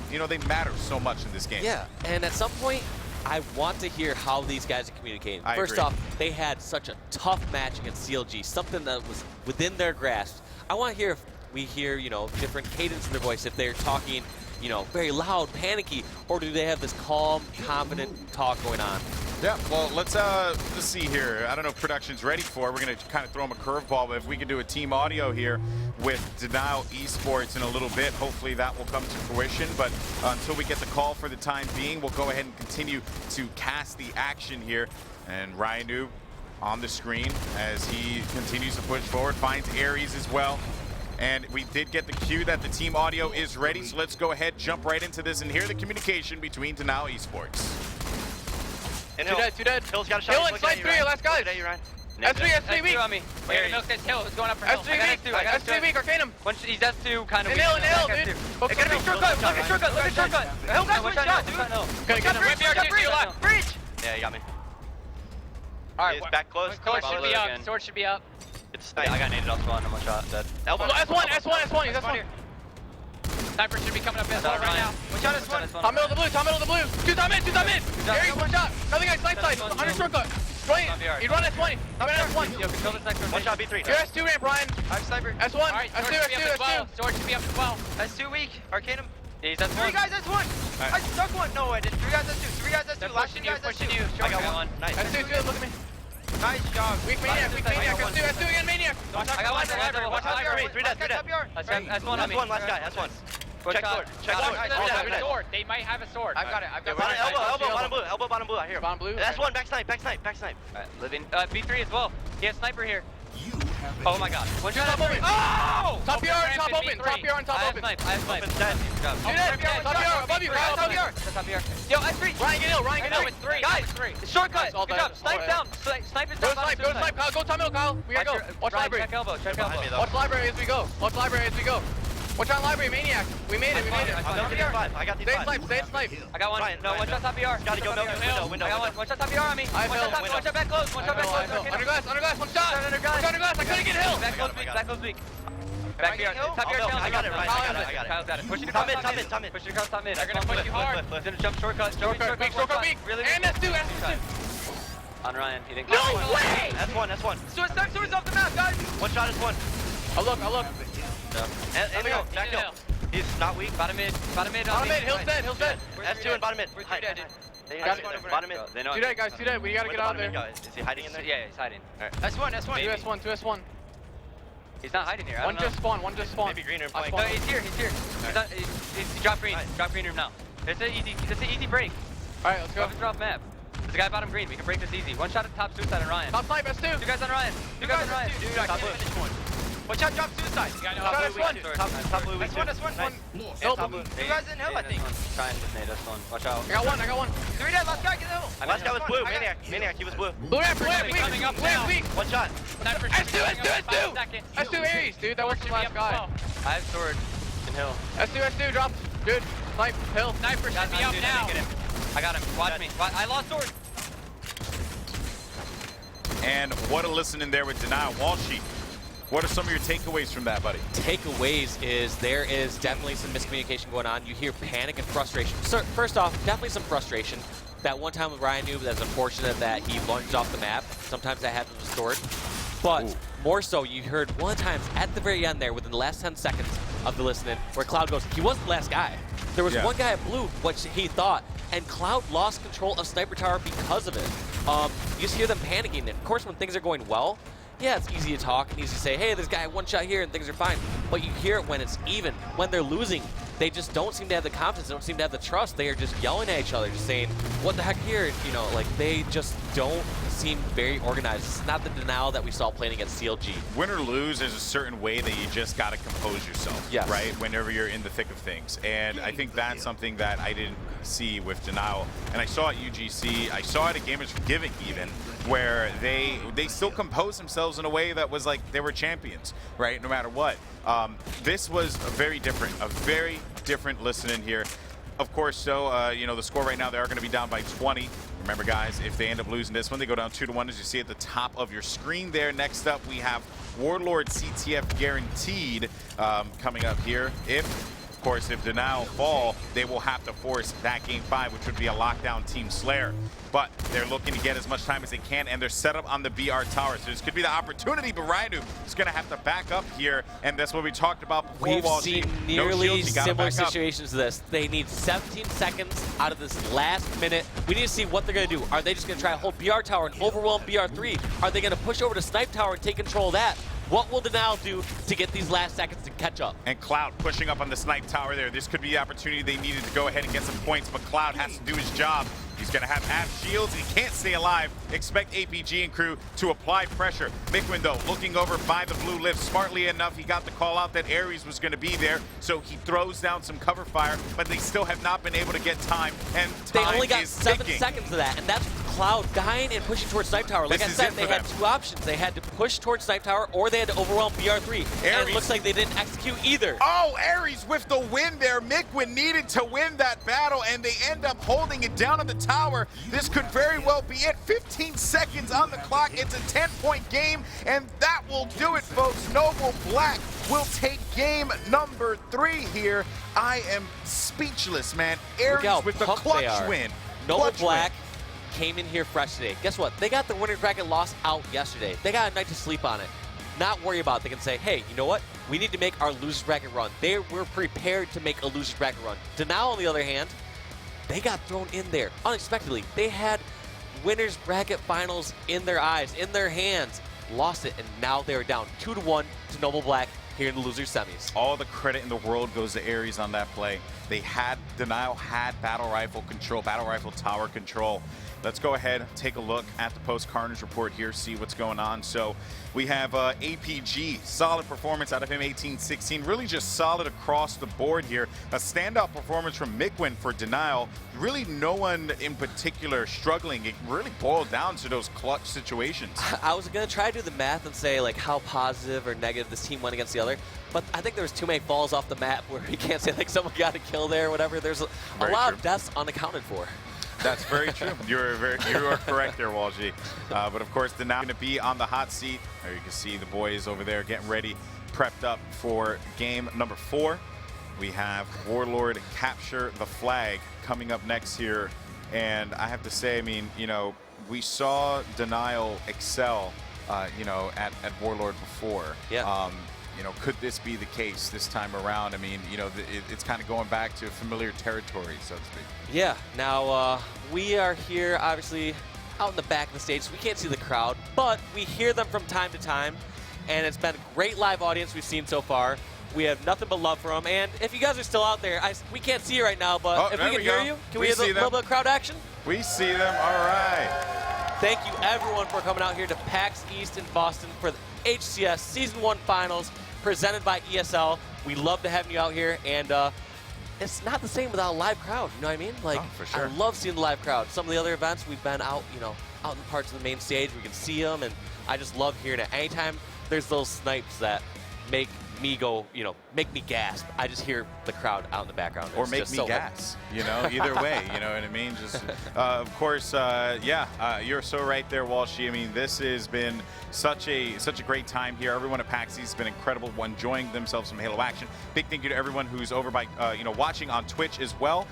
they matter so much in this game. Yeah, and at some point, I want to hear how these guys are communicating. First agree. off, they had such a tough match against CLG, something that was within their grasp. I want to hear if we hear, different cadence in their voice, if they're talking, very loud, panicky, or do they have this calm, confident talk going on? Yeah, well, let's see here. I don't know if production's ready for it. We're going to kind of throw them a curveball, but if we can do a team audio here with Denial eSports in a little bit, hopefully that will come to fruition. But until we get the call for the time being, we'll go ahead and continue to cast the action here. And Ryan Noob on the screen as he continues to push forward, finds Aries as well. And we did get the cue that the team audio is ready, so let's go ahead, jump right into this, and hear the communication between Denial eSports. And Two dead. Hill's got a shot. Hill and slide 3, last guys. S3 weak. on me. Wait, Milk says Hill. It's going up for Hill. S3 weak, Arcanum. He's S2 kind of And weak. Hill, dude. It's gonna be shortcut. Look at shortcut. Look at shortcut. Hill got one shot, dude. Okay, get him. Breach. Yeah, you got me. Alright, He's back close. Sword should be up. Sword should be up. It's I got naded off spawn. I'm one shot. Dead. Elbow. S1. He's S1. Sniper should be coming up S1 right now. One shot S1. Top middle of the blue. Two top mid. Aries, one shot. Another guy, side. Under shortcut. He run S1. I'm in S1. Yo, control the sniper. One shot B3. You're S2 ramp, Brian. I'm sniper. S1. Alright, S2. Sword should be up as well. S2 weak. Arcanum. Yeah, he's S1. 3 guys S1. I struck one. No, I didn't. 3 guys S2. 3 guys S2. They're Last 2 pushing you, guys pushing S2. you. I got one. Nice. S2, look at me. Nice job. Weak maniac. S2 again, maniac. I got one. Watch out for me. 3 dead. S1 on me. S1, last guy. S1. Check sword. Sword. They might have a sword. I've got it. Elbow, bottom blue. I hear him. Bottom blue. That's one. Back snipe. Alright, living. B3 as well. He has sniper here. Oh my god. One shot. Top open. Oh! Top PR and top open. I have snipe. Open dead. Top PR, above you. Top PR. Yo, S3. Ryan, get ill. It's 3. Guys, Shortcut. all Good bad. job. Snipe down. Snipe is Go down. snipe, Kyle. Go top middle, Kyle. We gotta go. Watch library. Check elbow. Watch library as we go. Watch on library, maniac. We made it. I'm going to get 5. I got these 5. Stay snipe. I got one. Ryan, No, one shot top PR. Gotta go window. I got one. One shot top PR on me. I One fell. shot back close. One shot back close. Under glass, one shot. Under glass. I couldn't get Hill. Back close weak. Back PR. Top PR. I got it, Ryan. I got it. Kyle's got it. Push it Top across mid. Push it across top mid. They're gonna push you hard. He's gonna jump shortcut. Shortcut weak. Really And weak. S2. On Ryan. He didn't. No way! S1. Sword's off the map, guys. One shot is 1. I'll look. And Hill. Back Hill. He's not weak. Bottom mid. Hill's dead. S2 and bottom mid. We're 3 dead. Bottom mid. They know. Two dead, guys. We gotta get out of there. Is he hiding in there? Yeah, he's hiding. Two S1. He's not hiding here. One just spawn. Maybe green room I flank. No, spawned. he's here. He's drop green. Nice. Drop green room now. It's an easy break. Alright, let's go. Drop map. There's a guy bottom green. We can break this easy. One shot at top suicide on Ryan. Top snipe, S2. Two guys on Ryan. Dude, I can't finish one. One shot drop suicide. Top blue, Top blue weak. S1. Hill. Top blue. 2 guys in Hill, I think. Trying to nade us one. Watch out. I got one. 3 dead. Last guy, get Hill. Last guy was blue. Maniac. He was blue. Blue ramp, Coming up now. weak. One shot. S2 Aries, dude. That was the last guy. I have sword in Hill. S2 drop. Dude, snipe, Hill. Sniper should be up now. I got him. Watch me. I lost sword. And what a listen in there with Denial. Walshy, what are some of your takeaways from that, buddy? Takeaways is there is definitely some miscommunication going on. You hear panic and frustration. So first off, definitely some frustration. That one time with Ryan Noob, that's unfortunate that he lunged off the map. Sometimes that happens with Sword. But more so, you heard one of the times at the very end there, within the last 10 seconds of the listening, where Cloud goes, he wasn't the last guy. There was one guy at blue, what he thought, and Cloud lost control of Sniper Tower because of it. You just hear them panicking. And of course, when things are going well, yeah, it's easy to talk and easy to say, hey, this guy one shot here and things are fine. But you hear it when it's even. When they're losing, they just don't seem to have the confidence, they don't seem to have the trust. They are just yelling at each other, just saying, what the heck here? You know, like they just don't seem very organized. It's not the denial that we saw playing against CLG. Win or lose, there's a certain way that you just got to compose yourself, yes. right? Whenever you're in the thick of things. And I think that's something that I didn't see with Denial. And I saw at UGC, I saw it at Gamers for Giving even, where they still composed themselves in a way that was like they were champions, right? No matter what. This was a very different listen in here. Of course, so, you know, the score right now, they are going to be down by 20. Remember, guys, if they end up losing this one, they go down 2-1, as you see at the top of your screen there. Next up, we have Warlord CTF Guaranteed coming up here. Of course, if Denial fall, they will have to force that Game 5, which would be a lockdown Team Slayer. But they're looking to get as much time as they can, and they're set up on the BR tower. So this could be the opportunity, but Rhino is going to have to back up here, and that's what we talked about before. We've seen nearly similar situations to this. They need 17 seconds out of this last minute. We need to see what they're going to do. Are they just going to try to hold BR tower and overwhelm BR3? Are they going to push over to Snipe tower and take control of that? What will Denial do to get these last seconds to catch up? And Cloud pushing up on the Snipe tower there. This could be the opportunity they needed to go ahead and get some points, but Cloud has to do his job. He's going to have half shields. He can't stay alive. Expect APG and crew to apply pressure. Mikwin, though, looking over by the blue lift. Smartly enough, he got the call out that Ares was going to be there, so he throws down some cover fire, but they still have not been able to get time, and time they only got is 7 ticking. seconds of that, and that's Cloud dying and pushing towards Snipe Tower. Like I said, they had 2 options. They had to push towards Snipe Tower, or they had to overwhelm BR3. And it looks like they didn't execute either. Oh, Ares with the win there. Mikwin needed to win that battle, and they end up holding it down on the tower. This could very well be it. 15 seconds on the clock. It's a 10-point game, and that will do it, folks. Noble Black will take game number 3 here. I am speechless, man. Ares with the clutch win. Noble Black came in here fresh today. Guess what? They got the winner's bracket loss out yesterday. They got a night to sleep on it. Not worry about it. They can say, hey, you know what? We need to make our loser's bracket run. They were prepared to make a loser's bracket run. Denial, on the other hand, they got thrown in there unexpectedly. They had winner's bracket finals in their eyes, in their hands, lost it, and now they're down 2-1 to Noble Black here in the loser semis. All the credit in the world goes to Ares on that play. Denial had battle rifle control, battle rifle tower control. Let's go ahead, take a look at the post-Carnage report here, see what's going on. So we have APG, solid performance out of him, 18-16, really just solid across the board here. A standout performance from Mikwin for Denial. Really no one in particular struggling. It really boiled down to those clutch situations. I was going to try to do the math and say like how positive or negative this team went against the other, but I think there was too many falls off the map where you can't say like someone got a kill there or whatever. There's a lot of deaths unaccounted for. That's very true. You are correct there, Walshy. But of course, they're now going to be on the hot seat. There you can see the boys over there getting ready, prepped up for game number 4. We have Warlord capture the flag coming up next here. And I have to say, I mean, you know, we saw Denial excel, you know, at Warlord before. Yeah. You know, could this be the case this time around? I mean, you know, it's kind of going back to familiar territory, so to speak. Yeah. Now, we are here, obviously, out in the back of the stage. So we can't see the crowd, but we hear them from time to time, and it's been a great live audience we've seen so far. We have nothing but love for them, and if you guys are still out there, we can't see you right now, but if we can hear you, can we have a little bit of crowd action? We see them. All right. Thank you, everyone, for coming out here to PAX East in Boston for the HCS Season 1 Finals, presented by ESL. We love to have you out here, and it's not the same without a live crowd, you know what I mean? Like, for sure. I love seeing the live crowd. Some of the other events, we've been out, you know, out in parts of the main stage, we can see them, and I just love hearing it. Anytime there's those snipes that make me go, you know, make me gasp, I just hear the crowd out in the background. Or make me gas, you know, either way, you know what I mean? Just, of course, yeah, you're so right there, Walshy. I mean, this has been such a great time here. Everyone at PAX East has been incredible, enjoying themselves some Halo action. Big thank you to everyone who's over by, you know, watching on Twitch as well.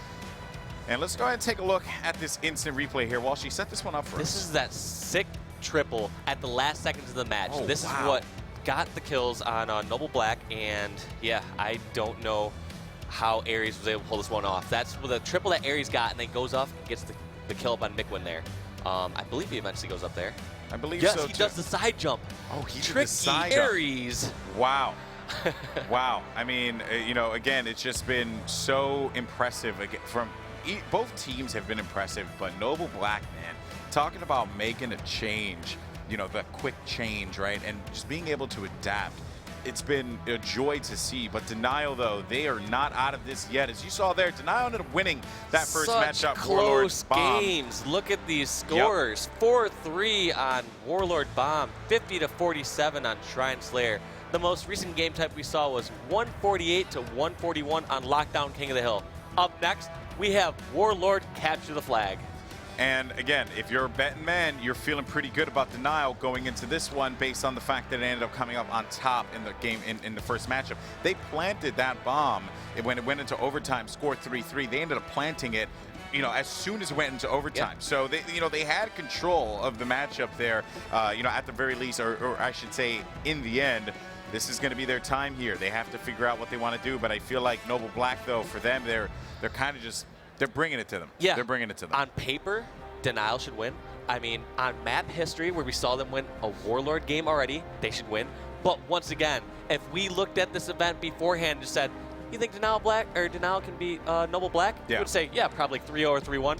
And let's go ahead and take a look at this instant replay here. Walshy, set this one up for us. This is that sick triple at the last seconds of the match. Oh, this is what got the kills on Noble Black, and yeah, I don't know how Ares was able to pull this one off. That's with a triple that Ares got, and then goes off and gets the kill up on Mikwin there. I believe he eventually goes up there. I believe so, too. Yes, he does the side jump. Oh, he did the side jump. Ares. Wow. Wow. I mean, you know, again, it's just been so impressive. From both teams have been impressive, but Noble Black, man, talking about making a change, you know, the quick change, right? And just being able to adapt. It's been a joy to see, but Denial, though, they are not out of this yet. As you saw there, Denial ended up winning that first matchup. Close games. Look at these scores. 4-3 on Warlord Bomb, 50-47 on Shrine Slayer. The most recent game type we saw was 148-141 on Lockdown King of the Hill. Up next, we have Warlord Capture the Flag. And again, if you're a betting man, you're feeling pretty good about Denial going into this one based on the fact that it ended up coming up on top in the game in the first matchup. They planted that bomb when it went into overtime, scored 3-3. They ended up planting it, you know, as soon as it went into overtime. Yep. So they, you know, they had control of the matchup there, you know, at the very least, or I should say, in the end. This is going to be their time here. They have to figure out what they want to do. But I feel like Noble Black, though, for them, they're kind of just. They're bringing it to them. Yeah. They're bringing it to them. On paper, Denial should win. I mean, on map history, where we saw them win a Warlord game already, they should win. But once again, if we looked at this event beforehand and just said, you think Denial can beat Noble Black? Yeah. We would say, yeah, probably 3-0 or 3-1.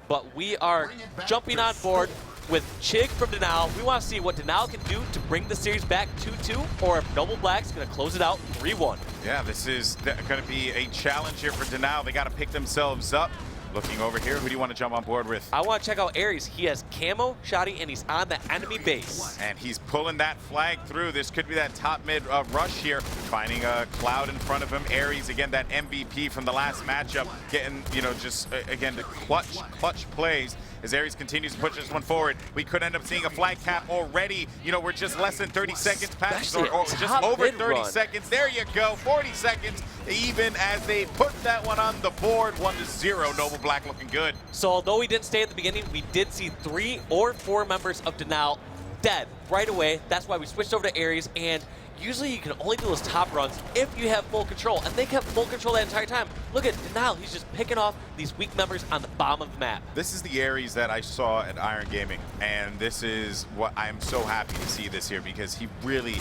But we are jumping on board with Chig from Denial. We want to see what Denial can do to bring the series back 2-2, or if Noble Black's going to close it out 3-1. Yeah, this is going to be a challenge here for Denial. They got to pick themselves up. Looking over here, who do you want to jump on board with? I want to check out Aries. He has camo, shoddy, and he's on the enemy base. And he's pulling that flag through. This could be that top mid rush here. Finding a Cloud in front of him. Aries, again, that MVP from the last matchup. Getting, you know, just, again, the clutch plays. As Aries continues to push this one forward, we could end up seeing a flag cap already. You know, we're just less than 30 seconds past, or just over 30 seconds. There you go, 40 seconds, even as they put that one on the board, 1-0. Noble Black looking good. So although we didn't stay at the beginning, we did see 3 or 4 members of Denial dead right away. That's why we switched over to Aries, and usually you can only do those top runs if you have full control, and they kept full control that entire time. Look at Denial, he's just picking off these weak members on the bottom of the map. This is the Aries that I saw at Iron Gaming, and this is what I'm so happy to see this here, because he really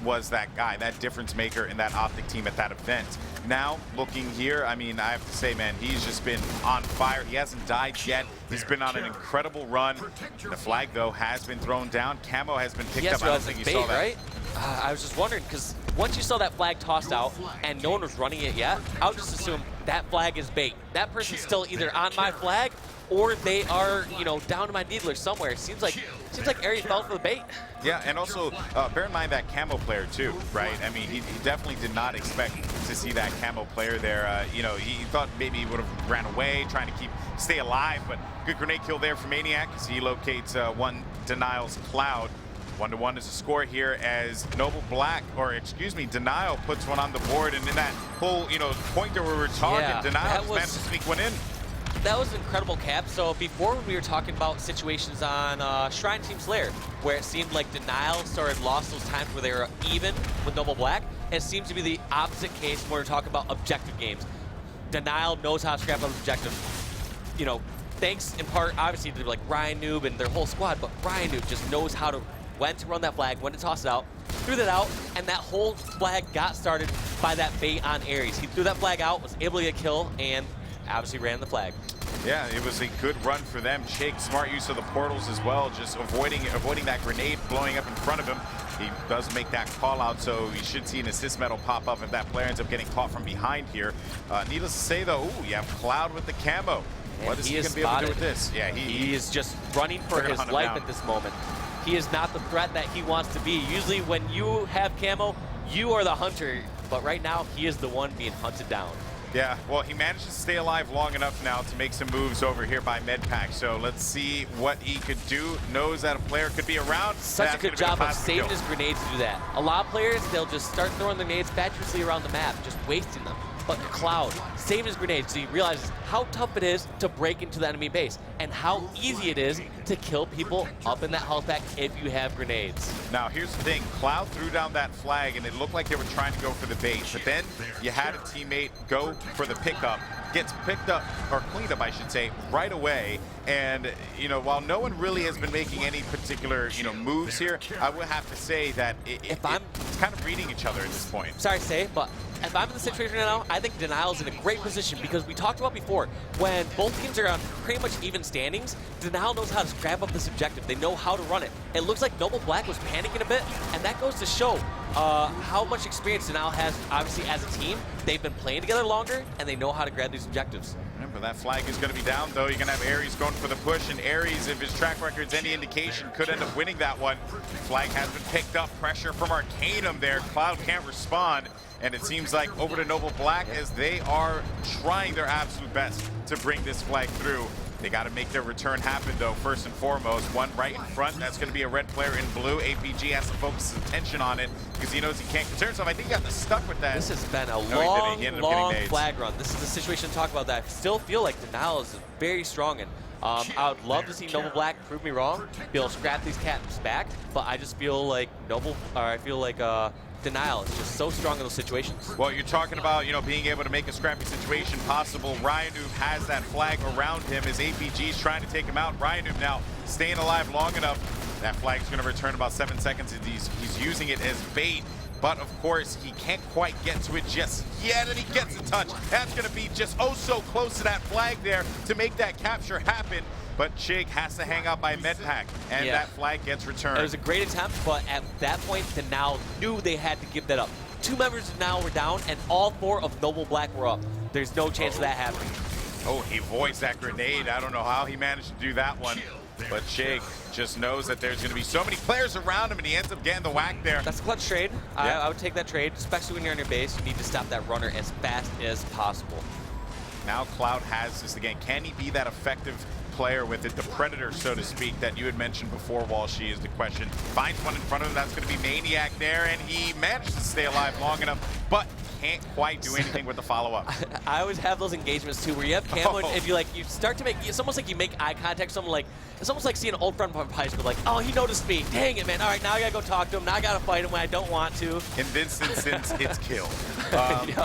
was that guy, that difference maker in that Optic team at that event. Now, looking here, I mean, I have to say, man, he's just been on fire. He hasn't died yet. He's been on an incredible run. The flag, though, has been thrown down. Camo has been picked up. I don't think you saw that. Right? I was just wondering, because once you saw that flag tossed out and no one was running it yet, I would just assume that flag is bait. That person's still either on my flag or they are, you know, down to my needler somewhere. It seems like Aries fell for the bait. Yeah, and also bear in mind that camo player too, right? I mean, he definitely did not expect to see that camo player there. You know, he thought maybe he would have ran away, trying to stay alive, but good grenade kill there for Maniac as he locates one Denial's Cloud. 1-1 is a score here as Noble Black, or excuse me, Denial puts one on the board, and in that whole, you know, pointer where we were talking, Denial managed to sneak one in. That was an incredible cap. So before we were talking about situations on Shrine Team Slayer, where it seemed like Denial lost those times where they were even with Noble Black. It seems to be the opposite case when we're talking about objective games. Denial knows how to scrap up objectives. You know, thanks in part, obviously, to like Ryan Noob and their whole squad, but Ryan Noob just knows how to when to run that flag, when to toss it out, threw that out, and that whole flag got started by that bait on Aries. He threw that flag out, was able to get a kill, and obviously ran the flag. Yeah, it was a good run for them. Chig, smart use of the portals as well, just avoiding that grenade blowing up in front of him. He does make that call out, so you should see an assist medal pop up if that player ends up getting caught from behind here. Needless to say, though, ooh, you have Cloud with the camo. What is he going to be able to do with this? Yeah, he is just running for his life at this moment. He is not the threat that he wants to be. Usually when you have camo, you are the hunter. But right now, he is the one being hunted down. Yeah, well, he manages to stay alive long enough now to make some moves over here by Medpack. So let's see what he could do. Knows that a player could be around. Such a good job of saving his grenades to do that. A lot of players, they'll just start throwing their grenades fatuously around the map, just wasting them. but Cloud saved his grenades so he realizes how tough it is to break into the enemy base and how easy it is to kill people up in that health pack if you have grenades. Now, here's the thing. Cloud threw down that flag, and it looked like they were trying to go for the base. But then you had a teammate go for the pickup, gets picked up, or cleaned up, I should say, right away. And, you know, while no one really has been making any particular, you know, moves here, I would have to say that it's kind of reading each other at this point. Sorry to say, but if I'm in the situation right now, I think Denial's in a great position because we talked about before, when both teams are on pretty much even standings, Denial knows how to grab up this objective. They know how to run it. It looks like Noble Black was panicking a bit, and that goes to show how much experience Denial has, obviously, as a team. They've been playing together longer, and they know how to grab these objectives. Remember, that flag is going to be down, though. You're going to have Aries going for the push, and Aries, if his track record's any indication, could end up winning that one. Flag has been picked up. Pressure from Arcanum there. Cloud can't respond, and it seems like over to Noble Black as they are trying their absolute best to bring this flag through. They got to make their return happen, though, first and foremost. One right in front, that's going to be a red player in blue. APG has to focus his attention on it because he knows he can't concern himself. I think he got stuck with that. This has been a long flag run. This is the situation to talk about that I still feel like Denial is very strong in. I would love to see Noble Black prove me wrong, be able to scrap these caps back, but I just feel like Denial is just so strong in those situations. Well, you're talking about, you know, being able to make a scrappy situation possible. Ryanoop has that flag around him as APG's trying to take him out. Ryanoop now staying alive long enough. That flag's going to return about 7 seconds. He's using it as bait. But, of course, he can't quite get to it just yet, and he gets a touch. That's going to be just oh so close to that flag there to make that capture happen. But Chig has to hang out by Medpack, and that flag gets returned. It was a great attempt, but at that point, Denial knew they had to give that up. 2 members of Denial were down, and all 4 of Noble Black were up. There's no chance of that happening. Oh, he avoids that grenade. I don't know how he managed to do that one. But Chig just knows that there's going to be so many players around him, and he ends up getting the whack there. That's a clutch trade. I would take that trade, especially when you're on your base. You need to stop that runner as fast as possible. Now Cloud has this again. Can he be that effective player with it, the predator, so to speak, that you had mentioned before, Walshy, is the question. Finds one in front of him. That's going to be Maniac there, and he managed to stay alive long enough, but can't quite do anything with the follow-up. I always have those engagements too, where you have camo, and if you start to make, it's almost like you make eye contact. Someone like, it's almost like seeing an old friend from high school, like, oh, he noticed me. Dang it, man. All right, now I gotta go talk to him. Now I gotta fight him when I don't want to. In this instance, it's kill.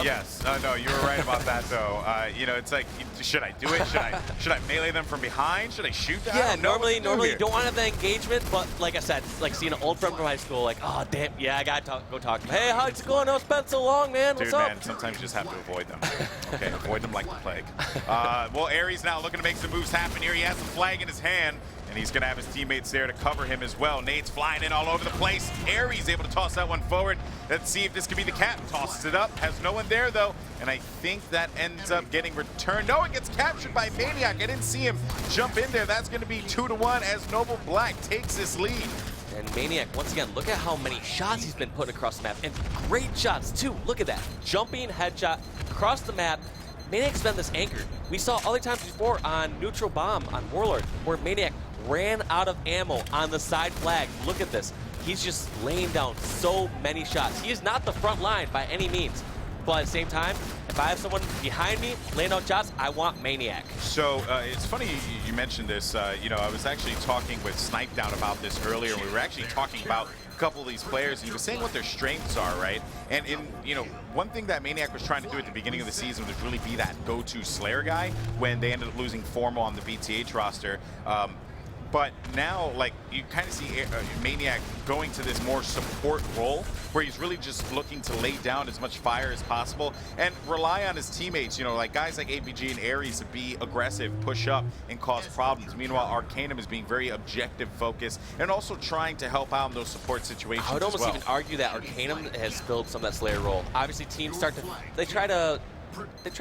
Yes, no, you were right about that though. You know, it's like, should I do it? Should I melee them from behind? Should I shoot that? Yeah, normally you don't want to have that engagement, but like I said, it's like seeing an old friend from high school, like, oh damn, yeah, I gotta go talk to him. Hey, how's it going? Oh, it's been so long, man. What's up? Man, sometimes you just have to avoid them. Okay, avoid them like the plague. Well, Aries now looking to make some moves happen here. He has the flag in his hand, and he's gonna have his teammates there to cover him as well. Nate's flying in all over the place. Aries able to toss that one forward. Let's see if this can be the cap. Tosses it up, has no one there though, and I think that ends up getting returned. No, it gets captured by Maniac. I didn't see him jump in there. That's gonna be 2-1 as Noble Black takes this lead. And Maniac, once again, look at how many shots he's been putting across the map. And great shots, too. Look at that. Jumping headshot across the map. Maniac's been this anchor. We saw other times before on Neutral Bomb on Warlord, where Maniac ran out of ammo on the side flag. Look at this. He's just laying down so many shots. He is not the front line by any means. But at the same time, if I have someone behind me laying down shots, I want Maniac. So it's funny you mentioned this. You know, I was actually talking with Snipe Down about this earlier. We were actually talking about a couple of these players. He was saying what their strengths are, right? And you know, one thing that Maniac was trying to do at the beginning of the season was really be that go-to Slayer guy when they ended up losing Formal on the BTH roster. But now, like, you kind of see Maniac going to this more support role where he's really just looking to lay down as much fire as possible and rely on his teammates, you know, like guys like APG and Aries to be aggressive, push up, and cause problems. Meanwhile, Arcanum is being very objective focused and also trying to help out in those support situations. I would almost as well. even argue that Arcanum has filled some of that Slayer role. Obviously, teams start to, they try to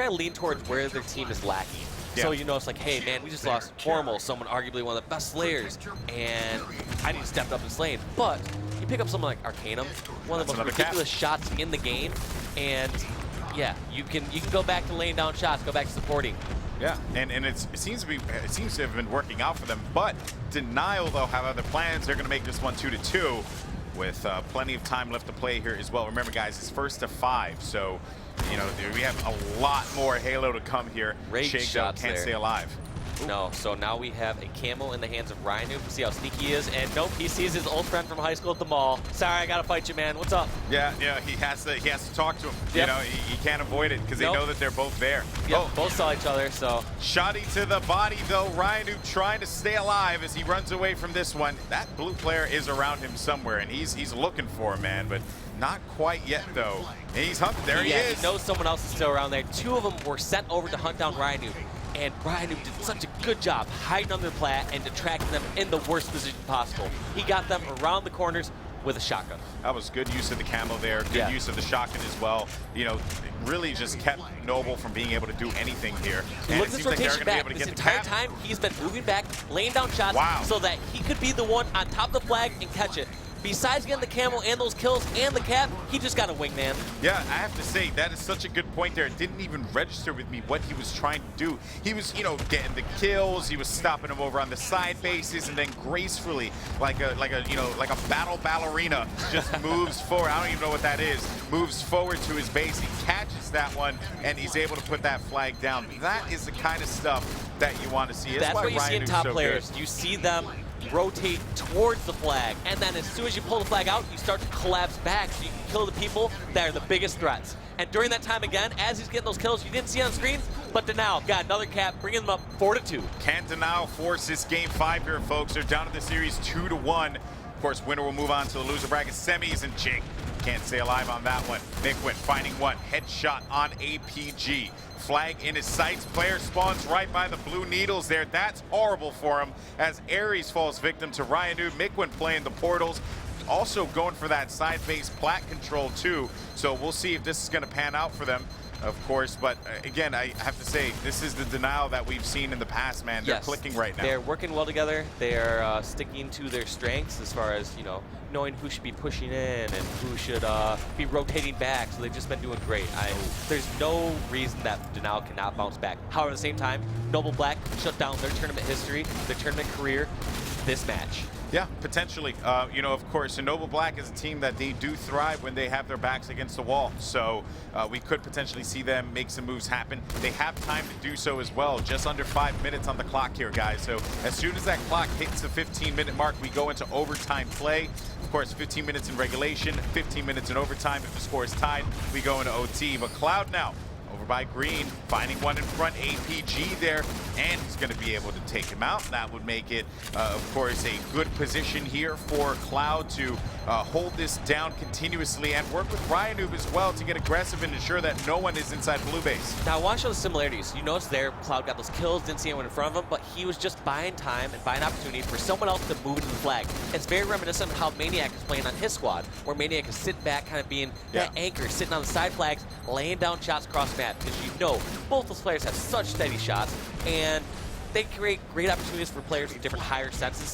lean towards where their team is lacking. So you know, it's like, hey man, we just lost Formal, someone arguably one of the best Slayers, and I need to step up and slay. But you pick up someone like Arcanum, one of the most ridiculous shots in the game, and yeah, you can go back to laying down shots, go back to supporting. Yeah, and it seems to have been working out for them. But Denial though have other plans. They're going to make this one 2-2. with plenty of time left to play here as well. Remember, guys, it's first to 5, so you know we have a lot more Halo to come here. Great shots can't there. stay alive. No, so now we have a camo in the hands of Ryan Noob. See how sneaky he is. And nope, he sees his old friend from high school at the mall. Sorry, I gotta fight you, man. What's up? Yeah, he has to talk to him. Yep. You know, he can't avoid it because they know that they're both there. Yep, both saw each other, so. Shotty to the body, though. Ryan Noob trying to stay alive as he runs away from this one. That blue player is around him somewhere, and he's looking for him, man, but not quite yet, though. And he's hunting. There he is. He knows someone else is still around there. 2 of them were sent over to hunt down Ryan Noob. And Ryan Noob did such a good job hiding under the plat and attracting them in the worst position possible. He got them around the corners with a shotgun. That was good use of the camo there, good use of the shotgun as well. You know, really just kept Noble from being able to do anything here. And look it at this seems like they're rotation going to be back. able to This get the entire cap. time, he's been moving back, laying down shots so that he could be the one on top of the flag and catch it. Besides getting the camo and those kills and the cap, he just got a wingman. Yeah, I have to say, that is such a good point there. It didn't even register with me what he was trying to do. He was, you know, getting the kills. He was stopping them over on the side bases, and then gracefully, like a battle ballerina, just moves forward. I don't even know what that is. Moves forward to his base. He catches that one, and he's able to put that flag down. That is the kind of stuff that you want to see. That's why what you see in top so players. good. You see them rotate towards the flag, and then as soon as you pull the flag out, you start to collapse back so you can kill the people that are the biggest threats. And during that time again, as he's getting those kills, you didn't see on screen, but Denial got another cap, bringing them up 4-2. Can Denial force this game 5 here, folks? They're down in the series 2-1. Of course, winner will move on to the loser bracket semis, and Jake can't stay alive on that one. Mickwin finding one, headshot on APG. Flag in his sights, player spawns right by the blue needles there. That's horrible for him as Ares falls victim to Ryan Noob. Mickwin playing the portals, also going for that side base plat control too. So we'll see if this is gonna pan out for them, of course. But again, I have to say, this is the Denial that we've seen in the past, man. They're clicking right now. They're working well together. They're sticking to their strengths as far as, you know, knowing who should be pushing in and who should be rotating back. So they've just been doing great. There's no reason that Denial cannot bounce back. However, at the same time, Noble Black shut down their tournament history, their tournament career, this match. Yeah, potentially. You know, of course, and Noble Black is a team that they do thrive when they have their backs against the wall. So we could potentially see them make some moves happen. They have time to do so as well. Just under 5 minutes on the clock here, guys. So as soon as that clock hits the 15-minute mark, we go into overtime play. Of course, 15 minutes in regulation, 15 minutes in overtime. If the score is tied, we go into OT. But Cloud now over by Green, finding one in front, APG there, and he's going to be able to take him out. That would make it, of course, a good position here for Cloud to hold this down continuously and work with Ryan Noob as well to get aggressive and ensure that no one is inside blue base. Now, I want to show the similarities. You notice there, Cloud got those kills, didn't see anyone in front of him, but he was just buying time and buying opportunity for someone else to move into the flag. It's very reminiscent of how Maniac is playing on his squad, where Maniac is sitting back, kind of being that anchor, sitting on the side flags, laying down shots across the map, because you know both those players have such steady shots, and they create great opportunities for players with different higher senses.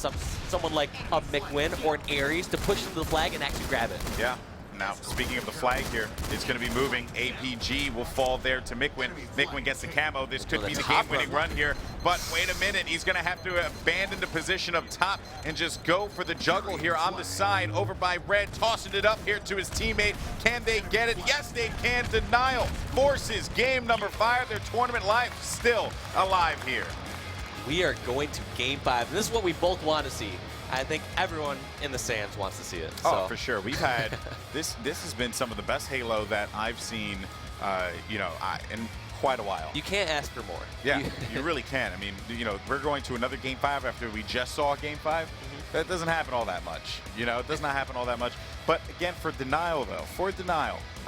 Someone like a Mickwin or an Ares to push into the flag and actually grab it. Yeah. Now, speaking of the flag here, it's going to be moving. APG will fall there to Mickwin. Mickwin gets the camo. This could be the game-winning run here. But wait a minute. He's going to have to abandon the position up top and just go for the juggle here on the side. Over by Red, tossing it up here to his teammate. Can they get it? Yes, they can. Denial forces game number 5. Their tournament life still alive here. We are going to game 5. This is what we both want to see. I think everyone in the stands wants to see it. Oh, for sure. We've had this has been some of the best Halo that I've seen, you know, in quite a while. You can't ask for more. Yeah, you really can. I mean, you know, we're going to another Game 5 after we just saw Game 5. That doesn't happen all that much. You know, it does not happen all that much. But again, for Denial, though,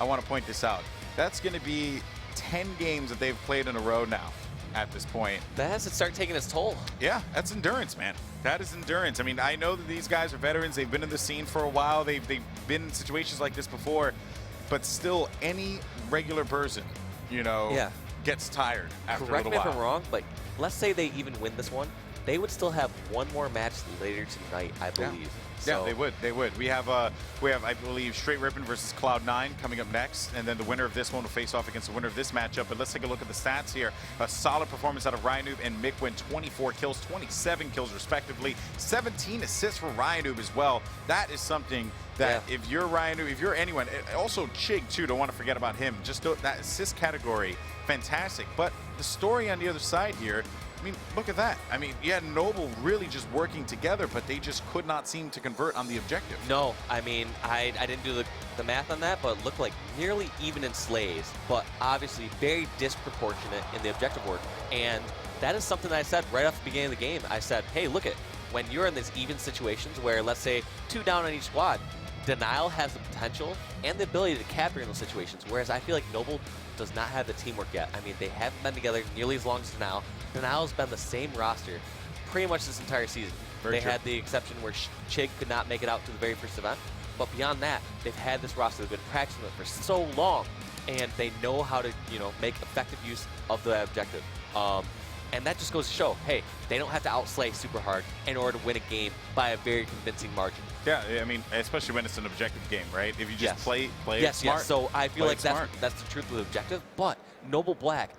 I want to point this out. That's going to be 10 games that they've played in a row now. At this point, that has to start taking its toll. Yeah, that's endurance, man. That is endurance. I mean, I know that these guys are veterans. They've been in the scene for a while. They've been in situations like this before, but still, any regular person, you know, gets tired after a little while. Correct me if I'm wrong, but let's say they even win this one. they would still have one more match later tonight, I believe. Yeah, So, they would. They would. We have, I believe, Straight Rippin versus Cloud9 coming up next, and then the winner of this one will face off against the winner of this matchup. But let's take a look at the stats here. A solid performance out of Ryanoob and Mikwin, 24 kills, 27 kills respectively, 17 assists for Ryanoob as well. That is something that if you're Ryanoob, if you're anyone, also Chig too, don't want to forget about him. Just that assist category, fantastic. But the story on the other side here, I mean, look at that. I mean, you had Noble really just working together, but they just could not seem to convert on the objective. No, I mean, I didn't do the math on that, but it looked like nearly even in slays, but obviously very disproportionate in the objective work. And that is something that I said right off the beginning of the game. I said, hey, look it, when you're in these even situations where, let's say, 2 down on each squad, Denial has the potential and the ability to capture in those situations, whereas I feel like Noble does not have the teamwork yet. I mean, they haven't been together nearly as long as Denial. Denial's been the same roster pretty much this entire season. They had the exception where Chig could not make it out to the very first event, but beyond that, they've had this roster. They've been practicing it for so long, and they know how to, make effective use of the objective. And that just goes to show, hey, they don't have to outslay super hard in order to win a game by a very convincing margin. Yeah, I mean, especially when it's an objective game, right? If you just play it smart. Yes, so I feel like that's the truth of the objective, but Noble Black,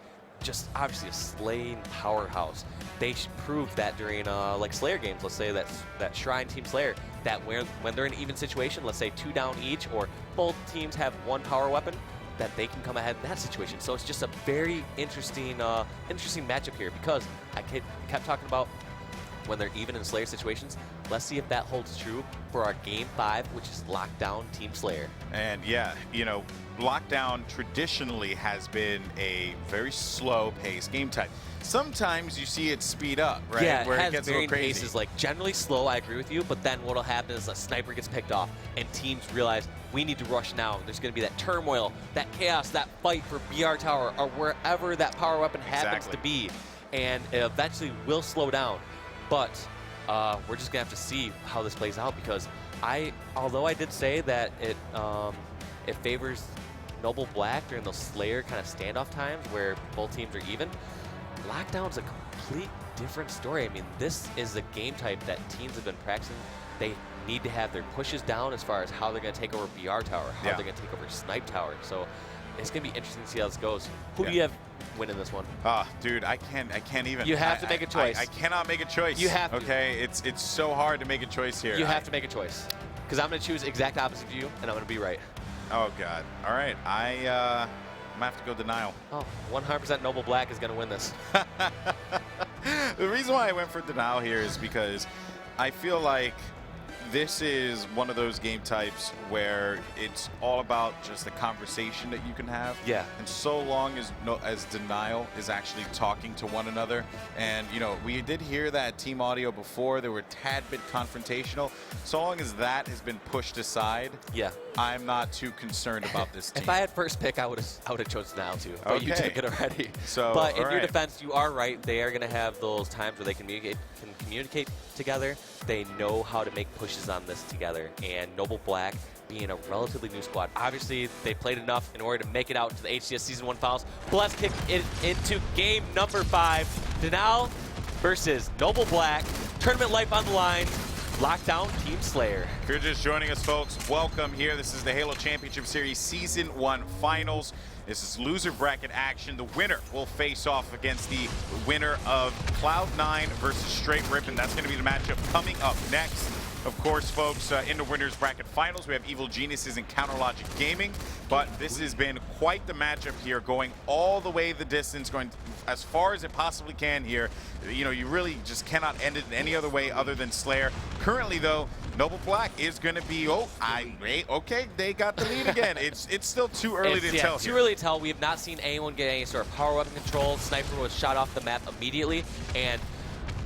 just obviously a slaying powerhouse. They proved that during like Slayer games, let's say that Shrine Team Slayer, that when they're in an even situation, let's say 2 down each, or both teams have 1 power weapon, that they can come ahead in that situation. So it's just a very interesting matchup here, because I kept talking about when they're even in Slayer situations. Let's see if that holds true for our Game 5, which is Lockdown Team Slayer. And yeah, Lockdown traditionally has been a very slow-paced game type. Sometimes you see it speed up, right? Yeah, where it has gets varying a little crazy. paces. Like generally slow, I agree with you, but then what'll happen is a sniper gets picked off and teams realize we need to rush now. There's going to be that turmoil, that chaos, that fight for BR Tower or wherever that power weapon happens to be, and it eventually will slow down. But we're just going to have to see how this plays out, because although I did say that it favors Noble Black during those Slayer kind of standoff times where both teams are even, Lockdown's a complete different story. I mean, this is a game type that teams have been practicing. They need to have their pushes down as far as how they're going to take over BR Tower, how they're going to take over Snipe Tower. So it's going to be interesting to see how this goes. Who do you have winning this one? Dude, I can't even. You have to make a choice. I cannot make a choice. You have to. Okay, it's so hard to make a choice here. You have to make a choice, because I'm going to choose exact opposite of you, and I'm going to be right. Oh God! All right, I'm gonna have to go Denial. Oh, 100% Noble Black is going to win this. The reason why I went for Denial here is because I feel like this is one of those game types where it's all about just the conversation that you can have. Yeah. And so long as Denial is actually talking to one another, and we did hear that team audio before, they were a tad bit confrontational. So long as that has been pushed aside, I'm not too concerned about this team. If I had first pick, I would have chosen Denial too, but you took it already. So, but in your defense, you are right. They are going to have those times where they can communicate together. They know how to make pushes on this together, and Noble Black being a relatively new squad, obviously they played enough in order to make it out to the HCS Season 1 finals. But let's kick it into game number 5. Denial versus Noble Black. Tournament life on the line. Lockdown Team Slayer. If you're just joining us, folks, welcome here. This is the Halo Championship Series Season 1 Finals. This is loser bracket action. The winner will face off against the winner of Cloud9 versus Straight Rippin. That's going to be the matchup coming up next. Of course, folks, in the winners bracket finals, we have Evil Geniuses and Counter Logic Gaming. But this has been quite the matchup here, going all the way the distance, going as far as it possibly can here. You really just cannot end it in any other way other than Slayer. Currently, though, Noble Black is going to be, okay, they got the lead again. It's still too early to tell. Too early to tell. We have not seen anyone get any sort of power weapon control. Sniper was shot off the map immediately. And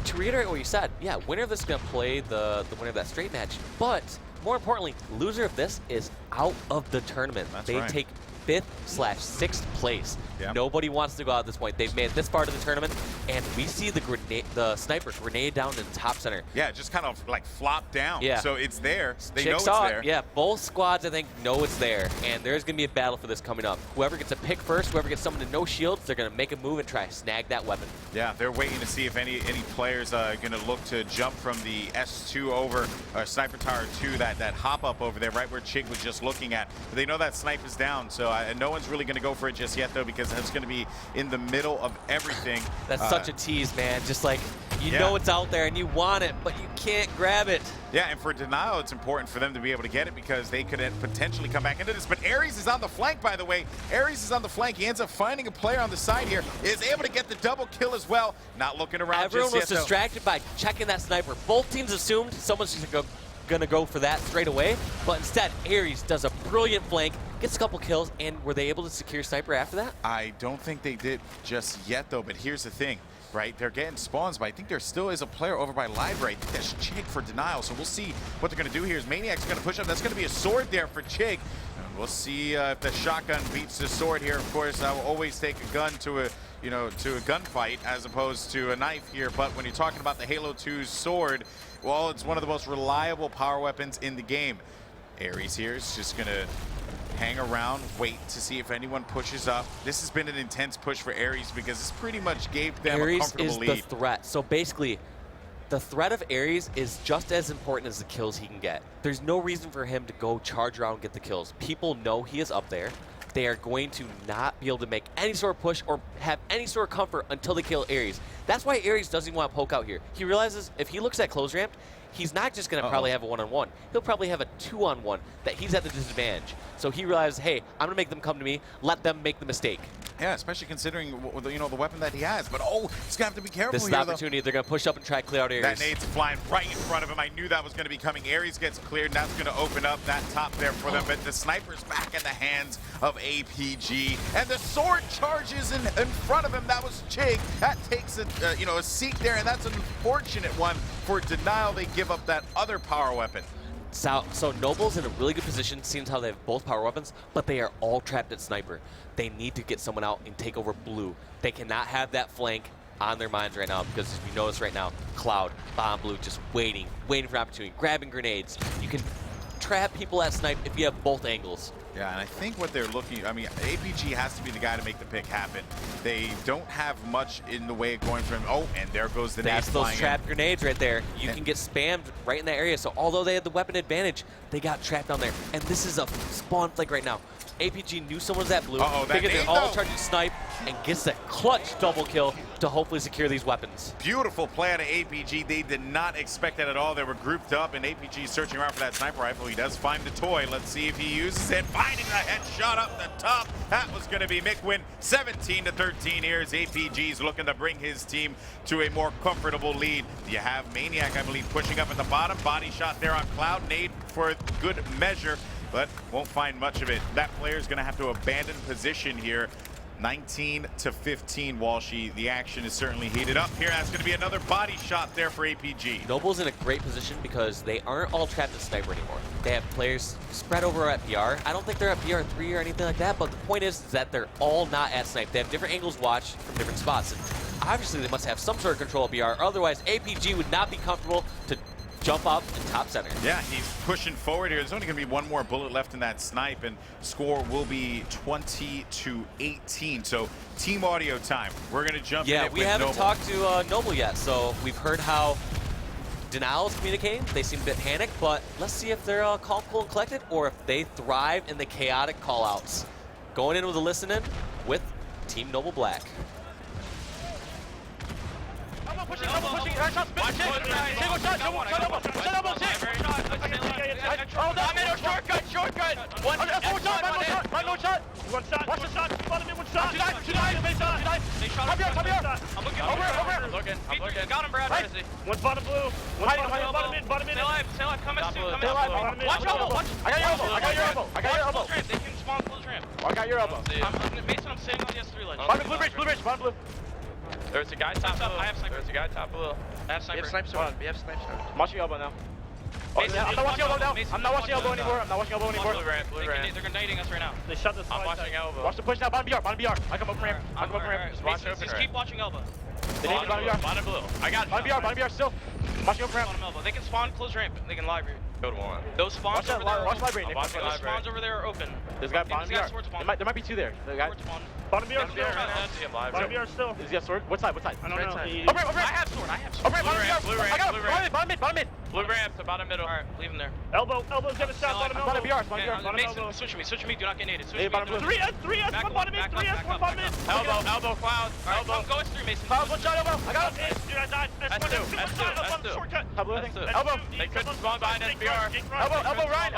to reiterate what you said, yeah, winner of this is going to play the winner of that straight match. But more importantly, loser of this is out of the tournament. That's they right. take 5th/6th place. Yeah. Nobody wants to go out at this point. They've made it this far to the tournament, and we see the sniper grenade down in the top center. Yeah, just kind of like flop down. Yeah. So it's there. They Chick know it's saw it. there. Yeah, both squads, I think, know it's there, and there's going to be a battle for this coming up. Whoever gets a pick first, whoever gets someone to no shields, they're going to make a move and try to snag that weapon. Yeah, they're waiting to see if any players are going to look to jump from the S2 over Sniper Tower 2, that hop up over there, right where Chig was just looking at. But they know that snipe is down, so no one's really going to go for it just yet, though, because it's going to be in the middle of everything. That's such a tease, man. Just like, you Yeah. know it's out there and you want it, but you can't grab it. Yeah, and for Denial, it's important for them to be able to get it because they could potentially come back into this. But Aries is on the flank, by the way. Aries is on the flank. He ends up finding a player on the side here. Is able to get the double kill as well. Not looking around Everyone was just yet, distracted by checking that sniper. Both teams assumed someone's just going to go for that straight away, but instead, Aries does a brilliant flank, gets a couple kills, and were they able to secure sniper after that? I don't think they did just yet, though, but here's the thing. Right, they're getting spawns, but I think there still is a player over by Library. I think that's Chig for Denial, so we'll see what they're going to do here. Is Maniac's going to push up. That's going to be a sword there for Chig. And we'll see if the shotgun beats the sword here. Of course, I will always take a gun to a gunfight as opposed to a knife here. But when you're talking about the Halo 2's sword, well, it's one of the most reliable power weapons in the game. Aries here is just going to hang around, wait to see if anyone pushes up. This has been an intense push for Aries because this pretty much gave them a comfortable lead. Aries is the threat. So basically, the threat of Aries is just as important as the kills he can get. There's no reason for him to go charge around and get the kills. People know he is up there. They are going to not be able to make any sort of push or have any sort of comfort until they kill Aries. That's why Aries doesn't want to poke out here. He realizes if he looks at close ramp, he's not just going to probably have a one-on-one. He'll probably have a two-on-one that he's at the disadvantage. So he realizes, hey, I'm going to make them come to me. Let them make the mistake. Yeah, especially considering the weapon that he has. But oh, he's gonna have to be careful. This is here, the opportunity. They're gonna push up and try to clear out Aries. That nade's flying right in front of him. I knew that was gonna be coming. Aries gets cleared, and that's gonna open up that top there for them. But the sniper's back in the hands of APG, and the sword charges in front of him. That was Chig. That takes a seat there, and that's an unfortunate one for Denial. They give up that other power weapon. So Noble's in a really good position, seeing how they have both power weapons, but they are all trapped at sniper. They need to get someone out and take over blue. They cannot have that flank on their minds right now because, as we notice right now, Cloud, Bomb Blue, just waiting for opportunity, grabbing grenades. You can trap people at snipe if you have both angles. Yeah, and I think what they're looking, APG has to be the guy to make the pick happen. They don't have much in the way of going for him. Oh, and there goes the nade That's those flying trap in. grenades right there. You can get spammed right in that area. So although they had the weapon advantage, they got trapped down there. And this is a spawn flank right now. APG knew someone was at blue. Uh-oh, that figured they're nade, all though. charging snipe and gets that clutch double kill to hopefully secure these weapons. Beautiful play out of APG. They did not expect that at all. They were grouped up, and APG is searching around for that sniper rifle. He does find the toy. Let's see if he uses it. Finding the headshot up the top. That was going to be Mikwin. 17-13 here as APG's looking to bring his team to a more comfortable lead. You have Maniac, I believe, pushing up at the bottom. Body shot there on Cloud. Nade for good measure, but won't find much of it. That player's going to have to abandon position here. 19-15, Walshy. The action is certainly heated up here. That's going to be another body shot there for APG. Noble's in a great position because they aren't all trapped at sniper anymore. They have players spread over at PR. I don't think they're at PR3 or anything like that, but the point is that they're all not at snipe. They have different angles watched from different spots. And obviously, they must have some sort of control of PR. Otherwise, APG would not be comfortable to jump up in top center. Yeah, he's pushing forward here. There's only going to be one more bullet left in that snipe, and score will be 20-18. So team audio time. We're going to jump in. Yeah, we haven't Noble. talked to Noble yet, so we've heard how Denial is communicating. They seem a bit panicked, but let's see if they're calm, cool, and collected, or if they thrive in the chaotic callouts. Going in with a listen-in with Team Noble Black. Pushing, headshots, watch it! Single shot, shut up, oh, no, shortcut! One shot! Watch the shot, bottom in one shot! Two dive! They shot him. I'm looking. Got him, Brad. Where is he? One's bottom blue, bottom in. Stay alive. Come as two. Watch elbow! I got your elbow! They can spawn close ramp. I got your elbow! Mason, I'm sitting on the S3 ledge. Bottom blue bridge, bottom blue! There's a guy top blue. I have sniper. There's a guy top blue. I have sniper. We have sniper. I'm watching your elbow now. Oh, yeah, I'm not watching elbow now. I'm not watching elbow anymore. I'm not watching elbow anymore. Blue ramp. They're grenading us right now. They shut this. I'm watching elbow. Watch the push now. Bottom BR. I come up ramp. I come up ramp. Just Watch watch open. Just keep watching elbow. They need bottom BR. Bottom blue. I got you. Bottom BR still. Watching up ramp. Bottom elbow. They can spawn close ramp. They can library. Go to one. Those spawns over there. Watch library. Those spawns over there are open. There's a guy bottom BR. There might be two there. The guy. Bottom BR still. Bottom BR still. Is he have sword? What side? I don't know. I have sword. Blue ramp. I got him. Bottom mid. Blue ramp to bottom middle. Alright, leave him there. Elbow's gonna stop. Bottom BR. Mason, switch me. Do not get naded. Hey, bottom blue. 3S, one bottom mid. 3S, one bottom mid. Elbow, cloud. Elbow. Go S3, Mason. Cloud, one shot elbow. I got him. Dude, I died. S2. Shortcut. Elbow. They couldn't spawn behind SBR. Elbow Ryan.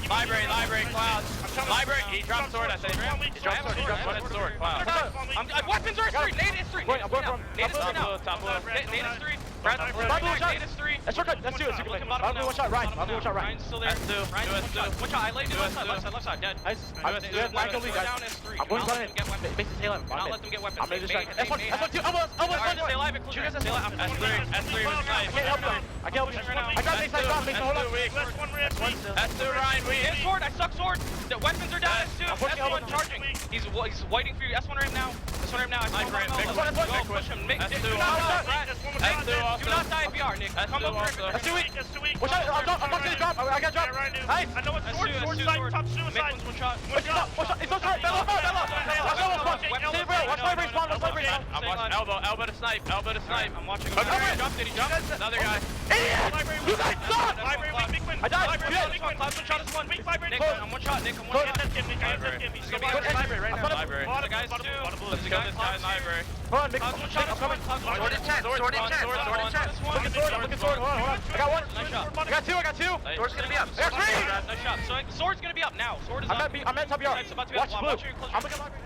Library, cloud. Library, he dropped sword, I think. He dropped sword, cloud. Weapons are S3, nade is 3. Nade is 3 now. Nade is 3. Nade is 3. That's shortcut. That's two. One shot, Ryan. Ryan's still there. One shot, I laid you left side, dead. I'm going to make the tail end. Not let them get weapons. I'm going to distract. S1, 2. Elbow. Stay alive and close ramp. S3 was nice. I can't help you. I got base side off. Hold on. S2 Ryan, we hit sword. I suck sword. The weapons are down. S2. S1 charging. He's waiting for you. S1 ramp now. I go push him. Nick, do not die BR, Nick. Come over. That's too weak. Watch out. I'm not going to drop. I got dropped. Nice. I know it's sword side, top suicide. One shot. It's on short. Bella. Watch library spawn. I'm watching elbow to snipe. I'm watching him. He jumped. Another guy. You guys suck. Library weak, big win. I died. Library weak win. Cloud one shot is one. Weak library. Nick, I'm one shot. I have this game. He's gonna be on library right now. Library. The guy's two. There's a guy in library. Hold on, Nick. Cloud one shot. I'm coming. Sword in chat. Sword in chat. I got one. Nice shot. I got two. Sword's gonna be up. I got three. Nice shot. So sword's gonna be up now. Sword is up. I'm at top yard. It's about to be up. Watch blue. I'm looking library.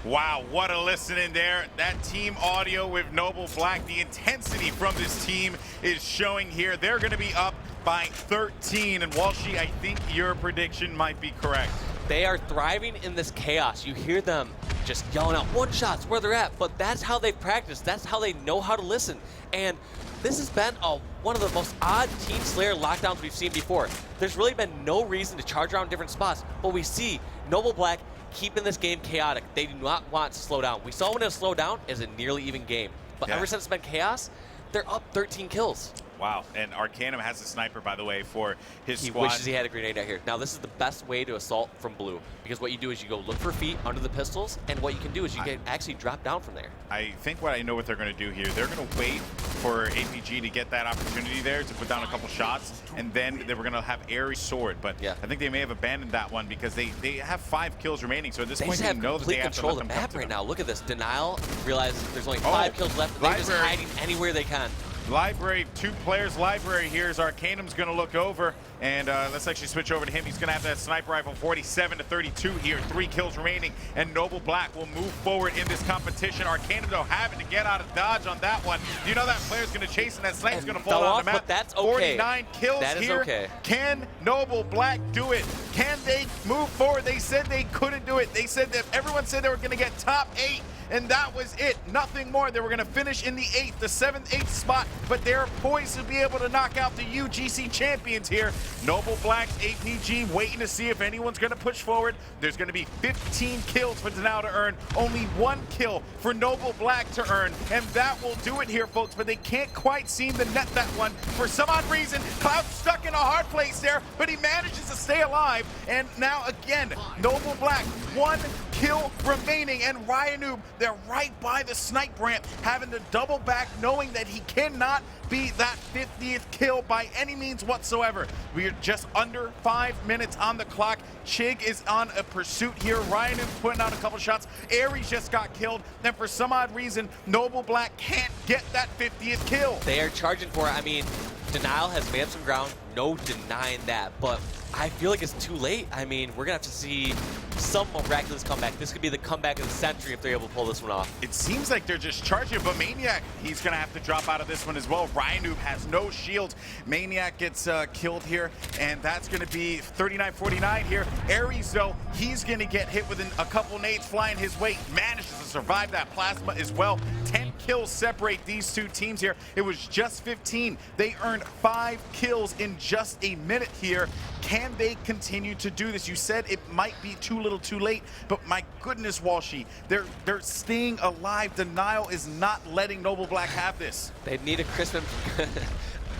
Wow, what a listening there. That team audio with Noble Black. The intensity from this team is showing here. They're going to be up by 13. And Walshy, I think your prediction might be correct. They are thriving in this chaos. You hear them just yelling out one shots where they're at, but that's how they practice. That's how they know how to listen. And this has been one of the most odd Team Slayer lockdowns we've seen before. There's really been no reason to charge around different spots, but we see Noble Black keeping this game chaotic. They do not want to slow down. We saw when it slowed down is a nearly even game. But ever since it's been chaos, they're up 13 kills. Wow, and Arcanum has a sniper, by the way, for his squad. He wishes he had a grenade out here. Now, this is the best way to assault from blue, because what you do is you go look for feet under the pistols, and what you can do is you can actually drop down from there. I think what I know what they're going to do here, they're going to wait for APG to get that opportunity there to put down a couple shots, and then they were going to have Ares sword. But I think they may have abandoned that one because they have 5 kills remaining. So at this point, they know that they have to let them control the map right now. Look at this. Denial realizes there's only 5 kills left. They're just hiding anywhere they can. Library, 2 players library here as Arcanum's going to look over, and let's actually switch over to him. He's going to have that sniper rifle, 47-32 here, 3 kills remaining, and Noble Black will move forward in this competition. Arcanum, though, having to get out of dodge on that one. You know that player's going to chase, and that sniper's going to fall on the map. But that's okay. 49 kills here. Okay. Can Noble Black do it? Can they move forward? They said they couldn't do it. They said that everyone said they were going to get top 8. And that was it, nothing more. They were going to finish in the 8th, the 7th, 8th spot, but they're poised to be able to knock out the UGC champions here. Noble Black's APG waiting to see if anyone's going to push forward. There's going to be 15 kills for Denial to earn, only 1 kill for Noble Black to earn, and that will do it here, folks, but they can't quite seem to net that one. For some odd reason, Cloud's stuck in a hard place there, but he manages to stay alive, and now again, Noble Black, 1 kill remaining, and Ryanoob, they're right by the snipe ramp, having to double back, knowing that he cannot be that 50th kill by any means whatsoever. We are just under 5 minutes on the clock. Chig is on a pursuit here. Ryanoob putting out a couple shots. Ares just got killed, and for some odd reason, Noble Black can't get that 50th kill. They are charging for it. I mean, Denial has made some ground, no denying that, but I feel like it's too late. I mean, we're going to have to see some miraculous comeback. This could be the comeback of the century if they're able to pull this one off. It seems like they're just charging, but Maniac, he's going to have to drop out of this one as well. Ryanoob has no shield. Maniac gets killed here, and that's going to be 39-49 here. Ares, though, he's going to get hit with a couple nades flying his way. Manages to survive that plasma as well. 10 kills separate these two teams here. It was just 15. They earned 5 kills in just a minute here. Can they continue to do this? You said it might be too little too late, but my goodness, Walshy, they're staying alive. Denial is not letting Noble Black have this. They need a Christmas.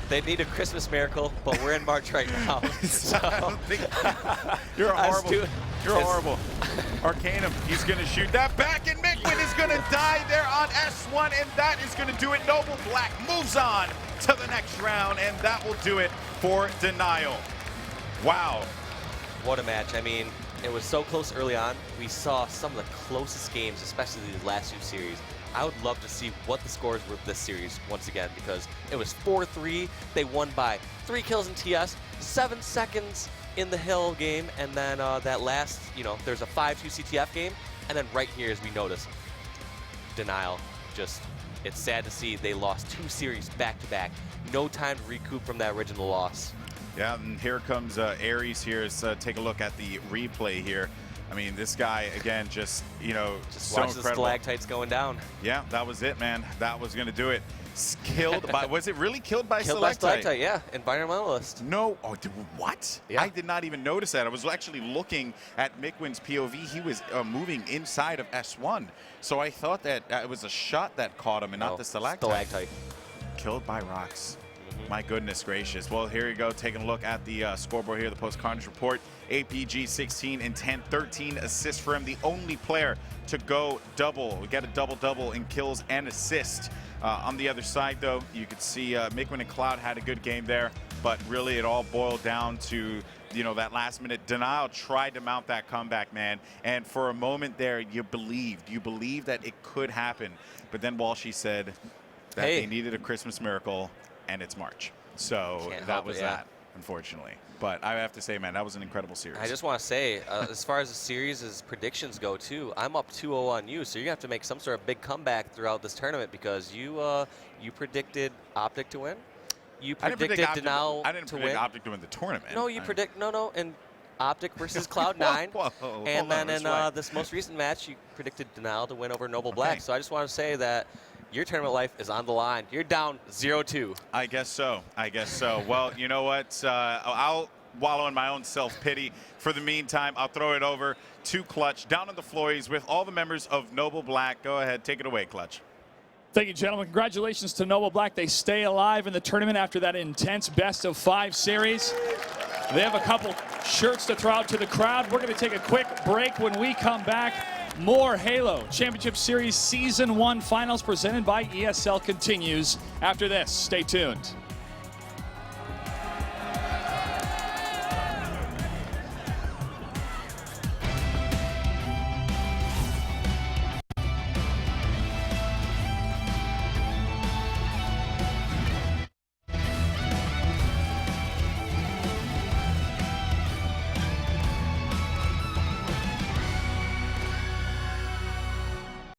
They need a Christmas miracle, but we're in March right now. So. You're horrible. Arcanum, he's going to shoot that back, and Mickwin is going to die there on S1, and that is going to do it. Noble Black moves on to the next round, and that will do it for Denial. Wow. What a match. I mean, it was so close early on. We saw some of the closest games, especially these last 2 series. I would love to see what the scores were this series once again, because it was 4-3. They won by 3 kills in TS, 7 seconds in the Hill game, and then that last, there's a 5-2 CTF game, and then right here, as we notice, Denial. Just, it's sad to see they lost 2 series back-to-back. No time to recoup from that original loss. Yeah, and here comes Aries here. Let's take a look at the replay here. I mean, this guy, again, just so watch incredible. the stalactites going down. Yeah, that was it, man. That was going to do it. Killed by, was it really killed by Killed stalactite? by stalactite, yeah. Environmentalist. No. Oh, what? Yeah. I did not even notice that. I was actually looking at Mickwin's POV. He was moving inside of S1. So I thought that it was a shot that caught him and not the stalactite. Stalactite. Killed by rocks. My goodness gracious. Well, here you go, taking a look at the scoreboard here, the post-carnage report. APG 16 and 10, 13 assists for him. The only player to go double. We got a double-double in kills and assists. On the other side, though, you could see Mickwin and Cloud had a good game there, but really it all boiled down to, that last minute. Denial tried to mount that comeback, man, and for a moment there, you believed that it could happen. But then Walshy said that they needed a Christmas miracle, and it's March. So that was that, unfortunately. But I have to say, man, that was an incredible series. I just want to say, as far as the series' predictions go, too, I'm up 2-0 on you, so you're going to have to make some sort of big comeback throughout this tournament, because you predicted Optic to win. You predicted Denial to win. I didn't predict Optic to win the tournament. No, you predict, no, and Optic versus Cloud9. And then in this most recent match, you predicted Denial to win over Noble Black. So I just want to say that your tournament life is on the line. You're down 0-2. I guess so. Well, you know what? I'll wallow in my own self-pity. For the meantime, I'll throw it over to Clutch down on the floor. He's with all the members of Noble Black. Go ahead, take it away, Clutch. Thank you, gentlemen. Congratulations to Noble Black. They stay alive in the tournament after that intense best-of-5 series. They have a couple shirts to throw out to the crowd. We're going to take a quick break. When we come back, more Halo Championship Series Season 1 Finals presented by ESL continues after this. Stay tuned.